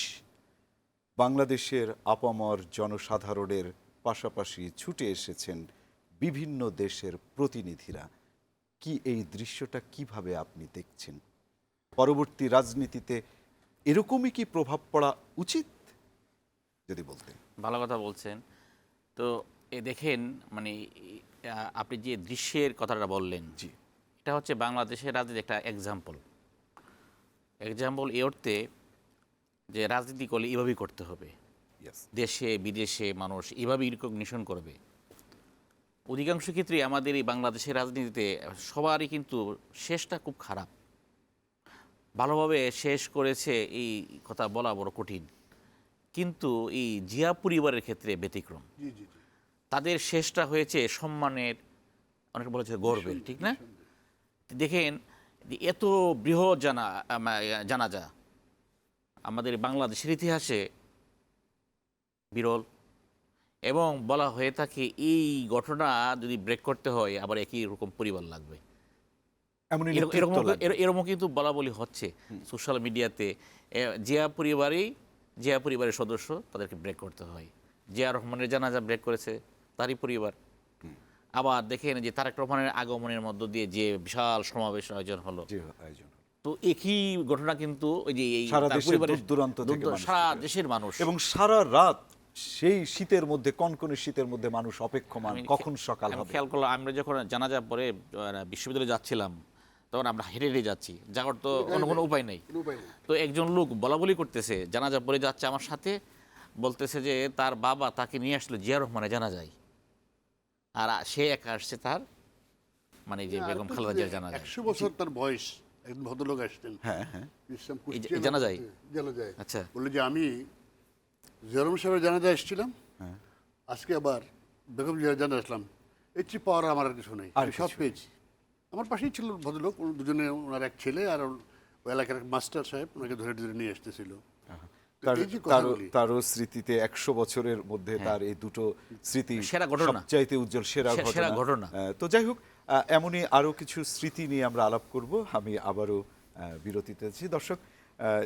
বাংলাদেশের আপামর জনসাধারণের পাশাপাশি ছুটে এসেছেন বিভিন্ন দেশের প্রতিনিধিরা। কি এই দৃশ্যটা কিভাবে আপনি দেখছেন? পরবর্তী রাজনীতিতে এরকমই কি প্রভাব পড়া উচিত, যদি বলতেন? ভালো কথা বলছেন। তো দেখেন, মানে আপনি যে দৃশ্যের কথাটা বললেন, জি, এটা হচ্ছে বাংলাদেশের রাজনীতি একটা এক্সাম্পল এই অর্থে যে রাজনীতি করলে এভাবেই করতে হবে, ইয়েস, দেশে বিদেশে মানুষ এভাবেই রিকগনিশন করবে। অধিকাংশ ক্ষেত্রে আমাদের এই বাংলাদেশের রাজনীতিতে সবারই কিন্তু শেষটা খুব খারাপ। ভালোভাবে শেষ করেছে এই কথা বলা বড় কঠিন, কিন্তু এই জিয়া পরিবারের ক্ষেত্রে ব্যতিক্রম। জি জি জি। তাদের শেষটা হয়েছে সম্মানের, অনেকে বলেছে গর্বের, ঠিক না? দেখেন, যে এত বৃহৎ জানাজা আমাদের বাংলাদেশের ইতিহাসে বিরল, এবং বলা হয়ে থাকে এই ঘটনা যদি ব্রেক করতে হয় আবার একই রকম পরিবার লাগবে। এমনই এরকম নেতৃত্ব লাগবে। এরকম কিন্তু বলা বলি হচ্ছে সোশ্যাল মিডিয়াতে। জিয়া পরিবারের সদস্য, তাদেরকে ব্রেক করতে হয়। জিয়া রহমানের জানাজা ব্রেক করেছে তারই পরিবার। আবার দেখেন যে তারেক রহমানের আগমনের মধ্য দিয়ে যে বিশাল সমাবেশ আয়োজন হলো, জি, আয়োজন। তো একই ঘটনা কিন্তু ওই যে এই সারা তার দেশের পরিবারের দূর-দূরান্ত থেকে মানুষ সারা চলে আসে। দেশের মানুষ। এবং সারা রাত সেই শীতের মধ্যে, কনকনে শীতের মধ্যে মানুষ অপেক্ষমান কখন সকাল আমি হবে। খেয়াল করলাম, আমরা যখন জানাজা পরে বিশ্ববিদ্যালয়ে যাচ্ছিলাম, তখন আমরা হেঁটে হেঁটে যাচ্ছি, যাওয়ার তো অন্য কোনো উপায় নেই। কোনো উপায় নেই। তো একজন লোক বলাবলি করতেছে, জানাজা পরে যাচ্ছে আমার সাথে, বলতেছে যে তার বাবা তাকে নিয়ে আসলো জিয়া রহমানের জানাজায়, আর সে একা আসছে তার, মানে যে বেগম খালেদা জিয়ার জানাজায়। 100 বছর তার বয়স, একজন ভদ্রলোক আসতেন। হ্যাঁ, হ্যাঁ। ইসলাম এই কুষ্টিয়া জানাজায়? জানাজায়। আচ্ছা। বললো যে আমি জরম সাহেবের জানাজায় এসেছিলাম, আজকে আবার বেগম জিয়ার জানাজা আসলাম, এর চেয়ে পাওয়ার আমার আর কিছু নেই, আর আমি সব কিছু পেয়েছি। আমার পাশেই ছিল ভদ্রলোক, দুজনে, ওনার এক ছেলে আর ওই এলাকার এক মাস্টার সাহেব ওনাকে ধরে ধরে নিয়ে আসতেছিল। তো এই যে কথাগুলি, তারও স্মৃতিতে 100 বছরের মধ্যে তার এই দুটো স্মৃতি সেরা ঘটনা। সবচাইতে উজ্জ্বল, সেরা সেরা ঘটনা। ঘটনা। তো যাই হোক, এমনই আরো কিছু স্মৃতি নিয়ে আমরা আলাপ করব। আমি আবারও বিরতিতে আছি। দর্শক,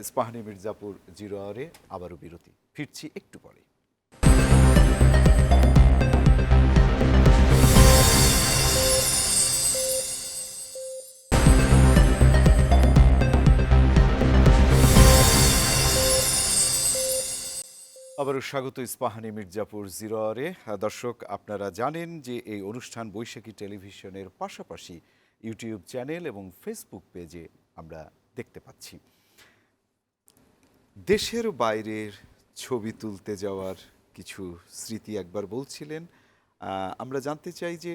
ইস্পাহানী মির্জাপুর 0 আওয়ারে আবারও বিরতি, ফিরছি একটু পরে। আবারও স্বাগত ইস্পাহানী মির্জাপুর 0 আওয়ারে। দর্শক, আপনারা জানেন যে এই অনুষ্ঠান বৈশাখী টেলিভিশনের পাশাপাশি ইউটিউব চ্যানেল এবং ফেসবুক পেজে আমরা দেখতে পাচ্ছি। দেশের বাইরের ছবি তুলতে যাওয়ার কিছু স্মৃতি একবার বলছিলেন। আমরা জানতে চাই যে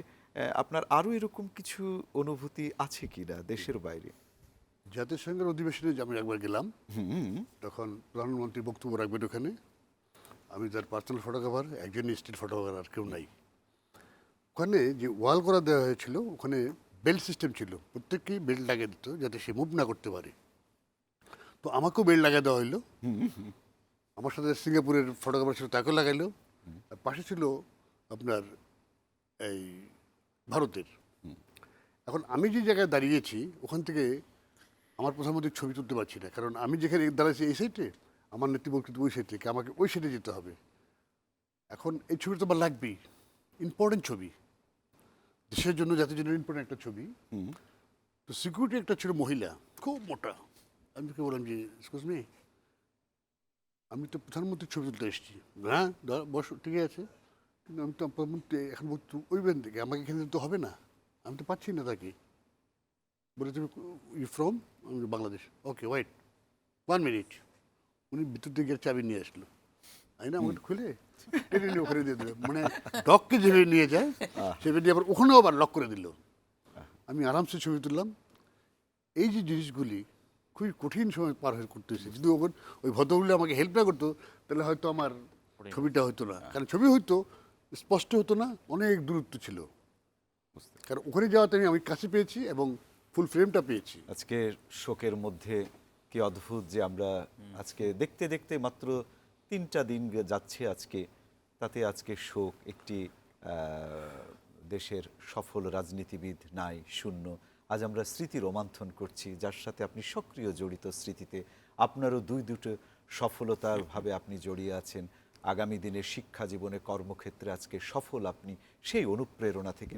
আপনার আরও এরকম কিছু অনুভূতি আছে কিনা দেশের বাইরে? জাতিসংঘের অধিবেশনে আমি একবার গেলাম, তখন প্রধানমন্ত্রী বক্তব্য রাখবেন ওখানে। আমি তার পার্সোনাল ফটোগ্রাফার, একজন স্টিল ফটোগ্রাফার, আর কেউ নাই। ওখানে যে ওয়াল করা দেওয়া হয়েছিল, ওখানে বেল্ট সিস্টেম ছিল, প্রত্যেককেই বেল্ট লাগিয়ে দিত যাতে সে মুভ না করতে পারে। তো আমাকেও বেল্ট লাগিয়ে দেওয়া হইলো। আমার সাথে সিঙ্গাপুরের ফটোগ্রাফার ছিল, তাকেও লাগাইলো। আর পাশে ছিল আপনার এই ভারতের। এখন আমি যে জায়গায় দাঁড়িয়েছি, ওখান থেকে আমার প্রধানমন্ত্রীর ছবি তুলতে পারছি না, কারণ আমি যেখানে দাঁড়াচ্ছি এই সাইডে, আমার নেত্রী বক্তৃতা ওই সেট থেকে, আমাকে ওই সেটে যেতে হবে। এখন এই ছবিটা তো আমার লাগবেই, ইম্পর্টেন্ট ছবি, দেশের জন্য, জাতির জন্য ইম্পর্টেন্ট একটা ছবি। তো সিকিউরিটি একটা ছিল মহিলা, খুব মোটা। আমি তোকে বললাম যে এক্সকিউজ মি, আমি তো প্রধানমন্ত্রীর ছবি তুলতে এসেছি। হ্যাঁ বস, ঠিক আছে, কিন্তু আমি তো প্রধানমন্ত্রী এখন ওই বেন থেকে, আমাকে এখানে তো হবে না, আমি তো পাচ্ছি না তাকে। বলে তুমি ইউ ফ্রম? আমি বাংলাদেশ। Okay wait 1 minute. উনি ভিতর থেকে গিয়ে চাবি নিয়ে আসলো, তাই না, আমাকে খুলে টেনে নিয়ে ওখানে দিয়ে দিল, মানে ডককে যেভাবে নিয়ে যায় সেভাবে নিয়ে আবার ওখানেও আবার লক করে দিল। আমি আরামসে ছবি তুললাম। এই যে জিনিসগুলি খুবই কঠিন সময় পার হয়ে করতেছে, যদি ওই ভদ্রগুলি আমাকে হেল্প না করতো তাহলে হয়তো আমার ছবিটা হতো না, কারণ ছবি হয়তো স্পষ্ট হতো না, অনেক দূরত্ব ছিল। কারণ ওখানে যাওয়াতে আমি কাছে পেয়েছি এবং ফুল ফ্রেমটা পেয়েছি। আজকে শোকের মধ্যে কি অদ্ভুত যে আমরা আজকে দেখতে দেখতে মাত্র 3টা দিন যাচ্ছে আজকে, তাতে আজকে শোক। একটি দেশের সফল রাজনীতিবিদ নাই, শূন্য। আজ আমরা স্মৃতি রোমান্থন করছি, যার সাথে আপনি সক্রিয় জড়িত স্মৃতিতে। আপনারও দুটো সফলতার ভাবে আপনি জড়িয়ে আছেন। আগামী দিনের শিক্ষা জীবনে, কর্মক্ষেত্রে আজকে সফল আপনি, সেই অনুপ্রেরণা থেকে।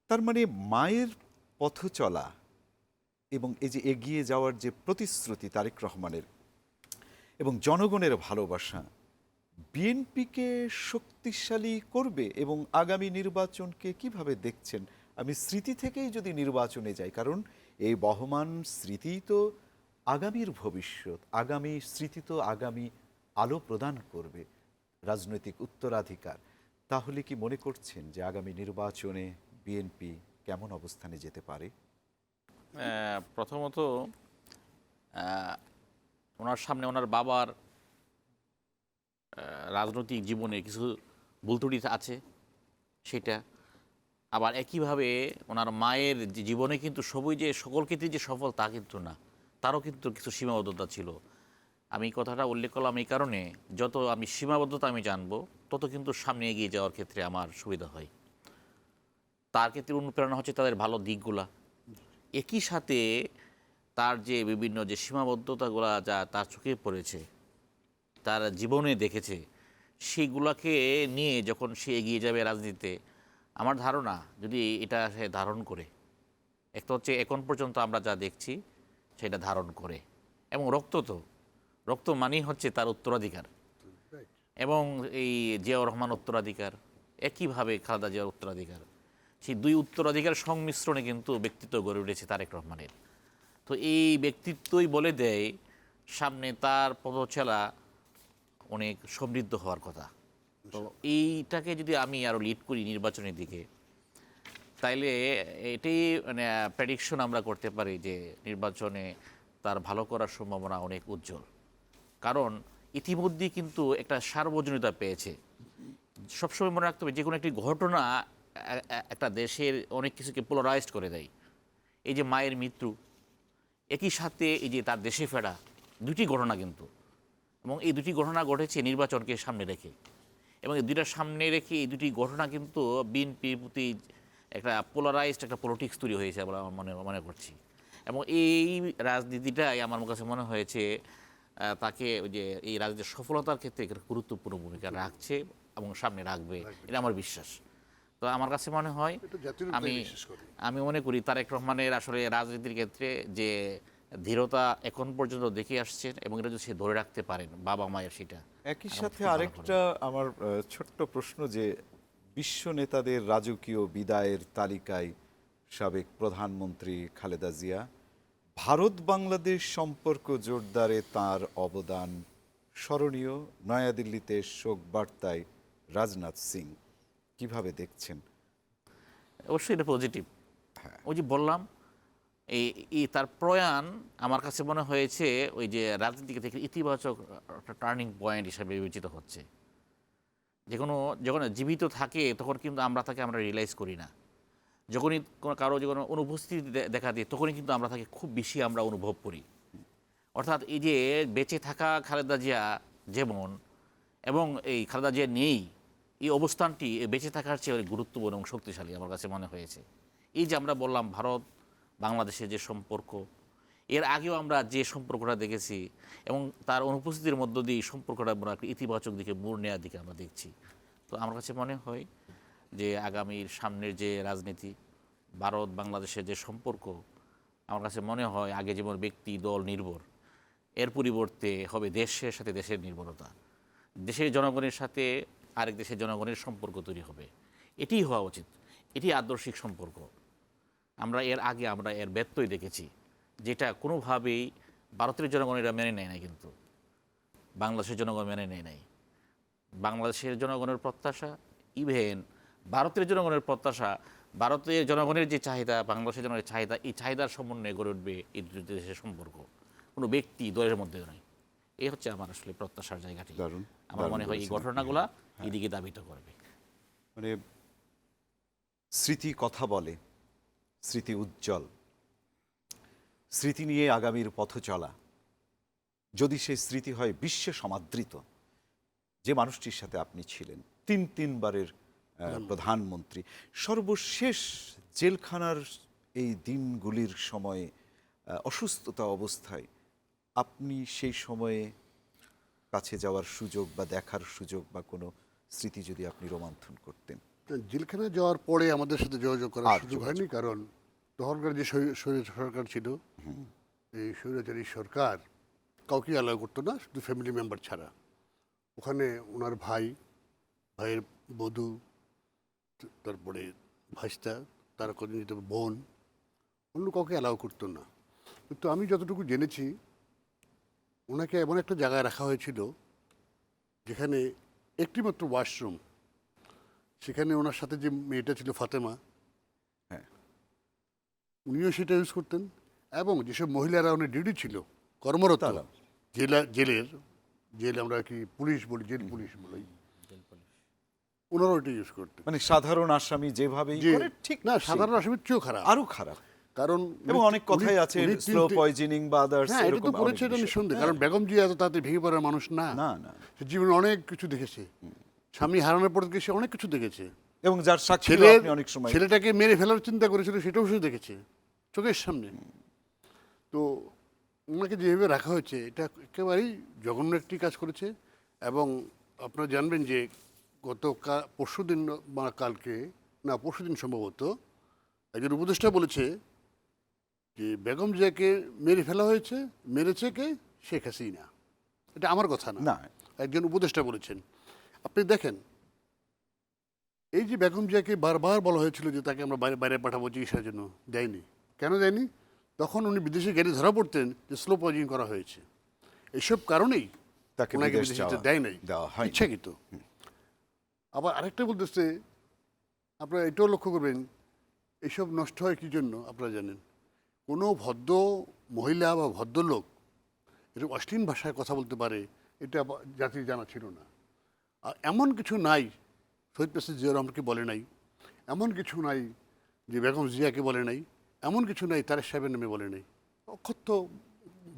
তার মানে মায়ের পথ চলা এবং এই যে এগিয়ে যাওয়ার যে প্রতিশ্রুতি তারেক রহমানের এবং জনগণের ভালোবাসা বিএনপিকে শক্তিশালী করবে। এবং আগামী নির্বাচনকে কিভাবে দেখছেন? আমি স্মৃতি থেকেই যদি নির্বাচনে যাই, কারণ এই বহমান স্মৃতি তো আগামীর ভবিষ্যৎ, আগামী স্মৃতি তো আগামী আলো প্রদান করবে, রাজনৈতিক উত্তরাধিকার। তাহলে কি মনে করছেন যে আগামী নির্বাচনে বিএনপি কেমন অবস্থানে যেতে পারে? প্রথমত ওনার সামনে ওনার বাবার রাজনৈতিক জীবনে কিছু ভুল ত্রুটি আছে, সেটা আবার একইভাবে ওনার মায়ের জীবনে কিন্তু সবই যে সকল ক্ষেত্রে যে সফল তা কিন্তু না, তারও কিন্তু কিছু সীমাবদ্ধতা ছিল। আমি কথাটা উল্লেখ করলাম এই কারণে, যত আমি সীমাবদ্ধতা আমি জানবো তত কিন্তু সামনে এগিয়ে যাওয়ার ক্ষেত্রে আমার সুবিধা হয়। তার ক্ষেত্রে অনুপ্রেরণা হচ্ছে তাদের ভালো দিকগুলা, একই সাথে তার যে বিভিন্ন যে সীমাবদ্ধতাগুলা যা তার চোখে পড়েছে, তার জীবনে দেখেছে, সেইগুলাকে নিয়ে যখন সে এগিয়ে যাবে রাজনীতিতে, আমার ধারণা যদি এটা সে ধারণ করে, একটা হচ্ছে এখন পর্যন্ত আমরা যা দেখছি সেটা ধারণ করে, এবং রক্ত মানেই হচ্ছে তার উত্তরাধিকার, এবং এই জিয়াউর রহমান উত্তরাধিকার, একইভাবে খালেদা জিয়ার উত্তরাধিকার, সেই দুই উত্তরাধিকার সংমিশ্রণে কিন্তু ব্যক্তিত্ব গড়ে উঠেছে তারেক রহমানের। তো এই ব্যক্তিত্বই বলে দেয় সামনে তার পদচলা অনেক সমৃদ্ধ হওয়ার কথা। তো এইটাকে যদি আমি আরও লিড করি নির্বাচনের দিকে, তাইলে এটাই মানে প্রেডিকশন আমরা করতে পারি যে নির্বাচনে তার ভালো করার সম্ভাবনা অনেক উজ্জ্বল। কারণ ইতিমধ্যেই কিন্তু একটা সার্বজনীনতা পেয়েছে। সবসময় মনে রাখতে হবে, যে কোনো একটি ঘটনা একটা দেশের অনেক কিছুকে পোলারাইজড করে দেয়। এই যে মায়ের মৃত্যু, একই সাথে এই যে তার দেশে ফেরা, দুটি ঘটনা কিন্তু, এবং এই দুটি ঘটনা ঘটেছে নির্বাচনকে সামনে রেখে, এবং এই দুইটার সামনে রেখে এই দুটি ঘটনা কিন্তু বিএনপির প্রতি একটা পোলারাইজড একটা পলিটিক্স তৈরি হয়েছে বলে আমার মনে করছি। এবং এই রাজনীতিটাই আমার কাছে মনে হয়েছে তাকে ওই যে এই রাজনীতির সফলতার ক্ষেত্রে গুরুত্বপূর্ণ ভূমিকা রাখছে এবং সামনে রাখবে, এটা আমার বিশ্বাস। তো আমার কাছে মনে হয়, আমি মনে করি তারেক রহমানের আসলে রাজনীতির ক্ষেত্রে যে ধীরতা এখন পর্যন্ত দেখে আসছেন, এবং এটা যদি সে ধরে রাখতে পারেন বাবা মায়ের, সেটা একই সাথে আরেকটা আমার ছোট্ট প্রশ্ন, যে বিশ্ব নেতাদের রাজকীয় বিদায়ের তালিকায় সাবেক প্রধানমন্ত্রী খালেদা জিয়া, ভারত বাংলাদেশ সম্পর্ক জোরদারে তার অবদান স্মরণীয়। নয়াদিল্লিতে শোক বার্তায় রাজনাথ সিং, কিভাবে দেখছেন? অবশ্যই এটা পজিটিভ। ওই যে বললাম, এই তার প্রয়াণ আমার কাছে মনে হয়েছে ওই যে রাজনীতি থেকে ইতিবাচক একটা টার্নিং পয়েন্ট হিসাবে বিবেচিত হচ্ছে। যখন জীবিত থাকে তখন কিন্তু আমরা রিয়েলাইজ করি না, যখনই কারো যখন অনুপস্থিতি দেখা দিই তখনই কিন্তু আমরা তাকে খুব বেশি আমরা অনুভব করি। অর্থাৎ এই যে বেঁচে থাকা খালেদা জিয়া যেমন, এবং এই খালেদা জিয়া নেই, এই অবস্থানটি বেঁচে থাকার চেয়ে গুরুত্বপূর্ণ এবং শক্তিশালী আমার কাছে মনে হয়েছে। এই যে আমরা বললাম ভারত বাংলাদেশের যে সম্পর্ক, এর আগেও আমরা যে সম্পর্কটা দেখেছি এবং তার অনুপস্থিতির মধ্য দিয়ে এই সম্পর্কটা আমরা একটা ইতিবাচক দিকে মোড় নেওয়ার দিকে আমরা দেখছি। তো আমার কাছে মনে হয় যে আগামীর সামনের যে রাজনীতি, ভারত বাংলাদেশের যে সম্পর্ক, আমার কাছে মনে হয় আগে যেমন ব্যক্তি দল নির্ভর, এর পরিবর্তে হবে দেশের সাথে দেশের নির্ভরতা, দেশের জনগণের সাথে আরেক দেশের জনগণের সম্পর্ক তৈরি হবে। এটিই হওয়া উচিত, এটি আদর্শিক সম্পর্ক। আমরা এর আগে আমরা এর ব্যত্যয় দেখেছি, যেটা কোনোভাবেই ভারতের জনগণেরা মেনে নেয় নাই, কিন্তু বাংলাদেশের জনগণ মেনে নেয় নাই। বাংলাদেশের জনগণের প্রত্যাশা, ইভেন ভারতের জনগণের প্রত্যাশা, ভারতের জনগণের যে চাহিদা, বাংলাদেশের জনগণের চাহিদা, এই চাহিদার সমন্বয়ে গড়ে উঠবে এই দুটি দেশের সম্পর্ক, কোনো ব্যক্তি দলের মধ্যে নয়। এই হচ্ছে আমার আসলে প্রত্যাশার জায়গাটি। দারুণ, আমার দারুণ মনে হয় এই বলেছেন। ঘটনাগুলা এদিকে দাবিত করবে। মানে স্মৃতি কথা বলে, স্মৃতি উজ্জ্বল, স্মৃতি নিয়ে আগামীর পথ চলা। যদি সেই স্মৃতি হয় বিশ্বে সমাদৃত, যে মানুষটির সাথে আপনি ছিলেন, তিনবারের প্রধানমন্ত্রী, সর্বশেষ জেলখানার এই দিনগুলির সময়ে অসুস্থতা অবস্থায় আপনি সেই সময়ে কাছে যাওয়ার সুযোগ বা দেখার সুযোগ বা কোনো স্মৃতি যদি আপনি রোমন্থন করতেন। জেলখানায় যাওয়ার পরে আমাদের সাথে যোগাযোগ করার আর সুযোগ যোগাযোগ। হয়নি, কারণ তখনকার যে স্বৈর সরকার ছিল, এই স্বৈরাচারী সরকার কাউকে অ্যালাউ করতো না, শুধু ফ্যামিলি মেম্বার ছাড়া। ওখানে ওনার ভাইয়ের বধূ, তারপরে ভাইস্তা, তার কদিন যেত বোন, অন্য কাউকে অ্যালাউ করতো না। কিন্তু আমি যতটুকু জেনেছি, ওনাকে এমন একটা জায়গায় রাখা হয়েছিল যেখানে একটিমাত্র ওয়াশরুম, সেখানে ওনার সাথে যে মেয়েটা ছিল ফাতেমা, হ্যাঁ, উনিও সেটা ইউজ করতেন, এবং যেসব মহিলারা ওনার ডিউটি ছিল কর্মরত, তারা? জেল আমরা কি পুলিশ বলি, জেল পুলিশ বলি, ওনারাও ওইটা ইউজ করতেন। মানে সাধারণ আসামি যেভাবেই যে করে ঠিক না, সাধারণ আসামির চেয়েও খারাপ, আরো খারাপ। কারণ এবং অনেক কথাই আছে, স্লো পয়জনিং বা আদার্স, হ্যাঁ, এটা তো করেছে, এটা নিঃসন্দেহে। কারণ বেগম জিয়া এত তাতে ভেঙে পড়ার মানুষ না, না না, সে জীবনে অনেক কিছু দেখেছে, স্বামী হারানোর পর থেকে সে অনেক কিছু দেখেছে। এবং যার সাক্ষী আপনি অনেক সময় ছেলেটাকে মেরে ফেলার চিন্তা করেছিল, সেটাও সে দেখেছে চোখের সামনে। তো ওনাকে যেভাবে রাখা হয়েছে, এটা একেবারেই জঘন্য একটি কাজ করেছে। এবং আপনারা জানবেন যে গত পরশুদিন বা কালকে, না পরশুদিন সম্ভবত, একজন উপদেষ্টা বলেছে যে বেগম জিয়াকে মেরে ফেলা হয়েছে, মেরেছে কে? শেখ হাসিনা। এটা আমার কথা না, না, একজন উপদেষ্টা বলেছেন। আপনি দেখেন, এই যে বেগম জিয়াকে বারবার বলা হয়েছিল যে তাকে আমরা বাইরে পাঠাবো চিকিৎসার জন্য, দেয়নি। কেন দেয়নি? তখন উনি বিদেশে গেলে ধরা পড়তেন যে স্লো পয়জনিং করা হয়েছে। এসব কারণেই তাকে ওনাকে বিদেশ বিদেশে যাওয়া দেয় নাই, দেওয়া হয় ইচ্ছাকৃত। আবার আরেকটা বলতেছে, আপনারা এটাও লক্ষ্য করবেন, এসব নষ্ট হয় কী জন্য আপনারা জানেন? কোনো ভদ্র মহিলা বা ভদ্রলোক এরকম অশ্লীল ভাষায় কথা বলতে পারে, এটা জাতির জানা ছিল না। আর এমন কিছু নাই শহীদ প্রেসিডেন্ট জিয়া রহমানকে বলে নাই, এমন কিছু নাই যে বেগম জিয়াকে বলে নাই, এমন কিছু নাই তারেক সাহেবের নামে বলে নাই। অক্ষত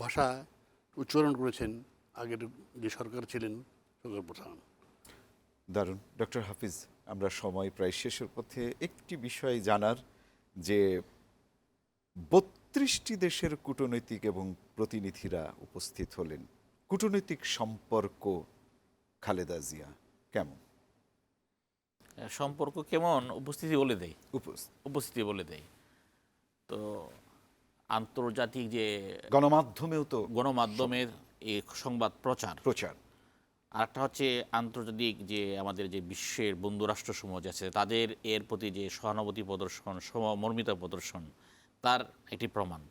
ভাষা উচ্চারণ করেছেন আগের যে সরকার ছিলেন, সরকার প্রধান। দারুণ। ডক্টর হাফিজ, আমরা সময় প্রায় শেষের পথে। একটি বিষয় জানার, যে 32টি দেশের কূটনৈতিক এবং প্রতিনিধিরা উপস্থিত হলেন, কূটনৈতিক সম্পর্ক খালেদা জিয়া কেমন? সম্পর্ক কেমন উপস্থিতি বলে দেয়, উপস্থিতি বলে দেয়। তো আন্তর্জাতিক যে গণমাধ্যমেও তো গণমাধ্যমের এই সংবাদ প্রচার, আর একটা হচ্ছে আন্তর্জাতিক যে আমাদের যে বিশ্বের বন্ধুরাষ্ট্র সমাজ আছে, তাদের এর প্রতি যে সহানুভূতি প্রদর্শন, সমমর্মিতা প্রদর্শন, তার একটি প্রমাণ।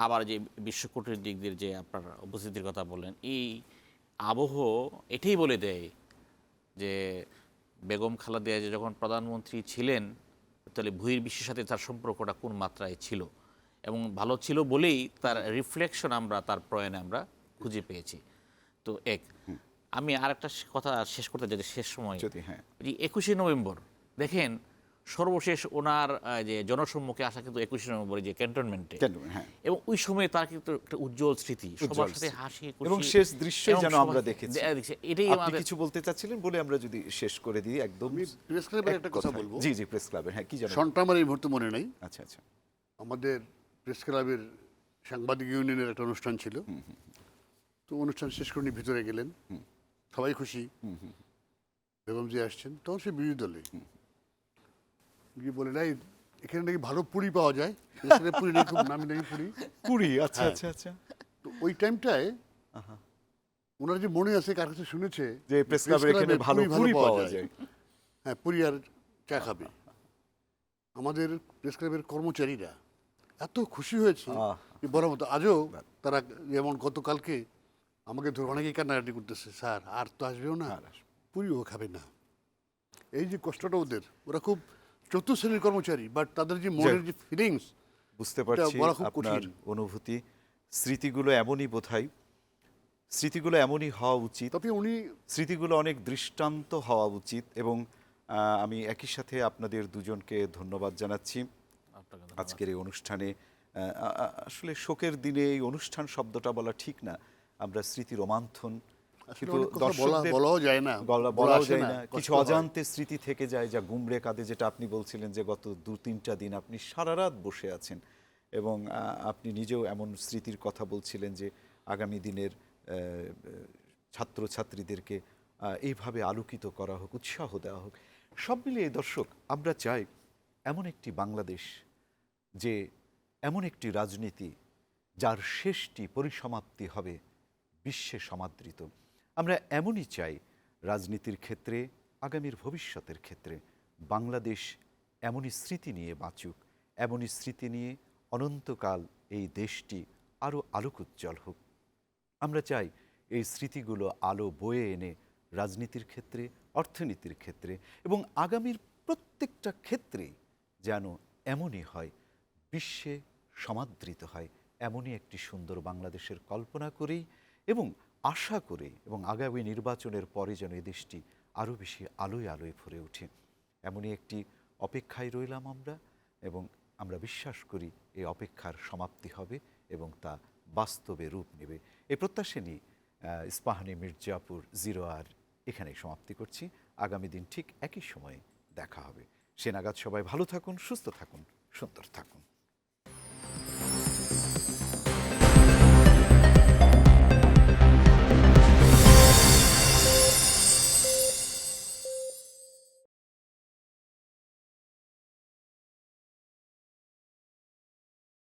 আবার যে বিশ্ব কূটনীতিকদের যে আপনার উপস্থিতির কথা বললেন, এই আবহ এটাই বলে দেয় যে বেগম খালেদা জিয়া যে যখন প্রধানমন্ত্রী ছিলেন, তাহলে বহির্বিশ্বের সাথে তার সম্পর্কটা কোন মাত্রায় ছিল, এবং ভালো ছিল বলেই তার রিফ্লেকশন আমরা তার প্রয়াণে আমরা খুঁজে পেয়েছি। তো আমি আরেকটা কথা শেষ করতে চাই, শেষ সময় যদি, হ্যাঁ, 21শে নভেম্বর দেখেন, সর্বশেষ ওনার যে জনসম্মুখে আসা কিন্তু 21শে নভেম্বরে যে ক্যান্টনমেন্টে, হ্যাঁ, এবং ওই সময় তার কিন্তু একটা উজ্জ্বল স্মৃতি, সবার সাথে হাসি এবং শেষ দৃশ্য যেন আমরা দেখেছি। এটাই আপনি আমাদের কিছু বলতে চাচ্ছিলেন বলে আমরা যদি শেষ করে দিই একদম। আমি প্রেস ক্লাবের একটা কথা বলবো। জি জি, প্রেস ক্লাবের, হ্যাঁ, কি জানেন? সনটা আমার এই মুহূর্তে মনে নাই। আচ্ছা আচ্ছা, আমাদের প্রেস ক্লাবের সাংবাদিক ইউনিয়নের একটা অনুষ্ঠান ছিল। তো অনুষ্ঠান শেষ করে উনি ভিতরে গেলেন, সবাই খুশি, বেগম জিয়া আসছেন, তখন সে বিরোধী দলে গিয়ে বলে, নাই এখানে নাকি ভালো পুরি পাওয়া যায়, এখানে পুরি নাকি খুব নামি দামি পুরি। পুরি, আচ্ছা হ্যাঁ। আচ্ছা আচ্ছা। তো ওই টাইমটায় ওনার যে মনে আছে, কার কাছে শুনেছে যে প্রেস ক্লাবের এখানে ভালো পুরি পাওয়া যায়। হ্যাঁ, পুরি আর চা খাবে। আমাদের প্রেস ক্লাবের কর্মচারীরা এত খুশি হয়েছে যে বড় মতো। আজও তারা, যেমন গতকালকে আমাকে ধরে অনেকেই কান্নাকাটি করতেছে, স্যার আর তো আসবেও না, পুরিও খাবে না। এই যে কষ্টটা ওদের, ওরা খুব চতুর্থ শ্রেণীর কর্মচারী, বাট তাদের যে মনের যে ফিলিংস, বুঝতে পারছি বলা খুব আপনার কঠিন। অনুভূতি। স্মৃতিগুলো এমনই বোধহয়, স্মৃতিগুলো এমনই হওয়া উচিত, তবে উনি স্মৃতিগুলো অনেক দৃষ্টান্ত হওয়া উচিত। এবং আমি একই সাথে আপনাদের দুজনকে ধন্যবাদ জানাচ্ছি আপনাকে আজকের এই অনুষ্ঠানে। আসলে শোকের দিনে এই অনুষ্ঠান শব্দটা বলা ঠিক না, আমরা স্মৃতি রোমান্থন, কিন্তু অনেক কথা দর্শকদের বলাও যায় না, বলাও আসে যায় না, না, কষ্ট কিছু হয়। অজান্তে স্মৃতি থেকে যায় যা গুমড়ে কাঁদে। যেটা আপনি বলছিলেন যে গত 2-3টা দিন আপনি সারা রাত বসে আছেন, এবং আপনি নিজেও এমন স্মৃতির কথা বলছিলেন যে আগামী দিনের ছাত্রছাত্রীদেরকে এইভাবে আলোকিত করা হোক, উৎসাহ দেওয়া হোক। সব মিলিয়ে দর্শক, আমরা চাই এমন একটি বাংলাদেশ, যে এমন একটি রাজনীতি যার শেষটি পরিসমাপ্তি হবে বিশ্বে সমাদৃত। আমরা এমনই চাই রাজনীতির ক্ষেত্রে, আগামীর ভবিষ্যতের ক্ষেত্রে বাংলাদেশ এমনই স্মৃতি নিয়ে বাঁচুক, এমনই স্মৃতি নিয়ে অনন্তকাল এই দেশটি আরও আলোকোজ্জ্বল হোক। আমরা চাই এই স্মৃতিগুলো আলো বয়ে এনে রাজনীতির ক্ষেত্রে, অর্থনীতির ক্ষেত্রে এবং আগামীর প্রত্যেকটা ক্ষেত্রে যেন এমনই হয়, বিশ্বে সমাদৃত হয়। এমনই একটি সুন্দর বাংলাদেশের কল্পনা করেই এবং আশা করে, এবং আগামী নির্বাচনের পরে যেন এই দেশটি আরও বেশি আলোয় আলোয় ভরে ওঠে, এমনই একটি অপেক্ষায় রইলাম আমরা। এবং আমরা বিশ্বাস করি এই অপেক্ষার সমাপ্তি হবে এবং তা বাস্তবে রূপ নেবে। এই প্রত্যাশা নিয়ে ইস্পাহানি মির্জাপুর 0R এখানেই সমাপ্তি করছি। আগামী দিন ঠিক একই সময়ে দেখা হবে। সে নাগাদ সবাই ভালো থাকুন, সুস্থ থাকুন, সুন্দর থাকুন।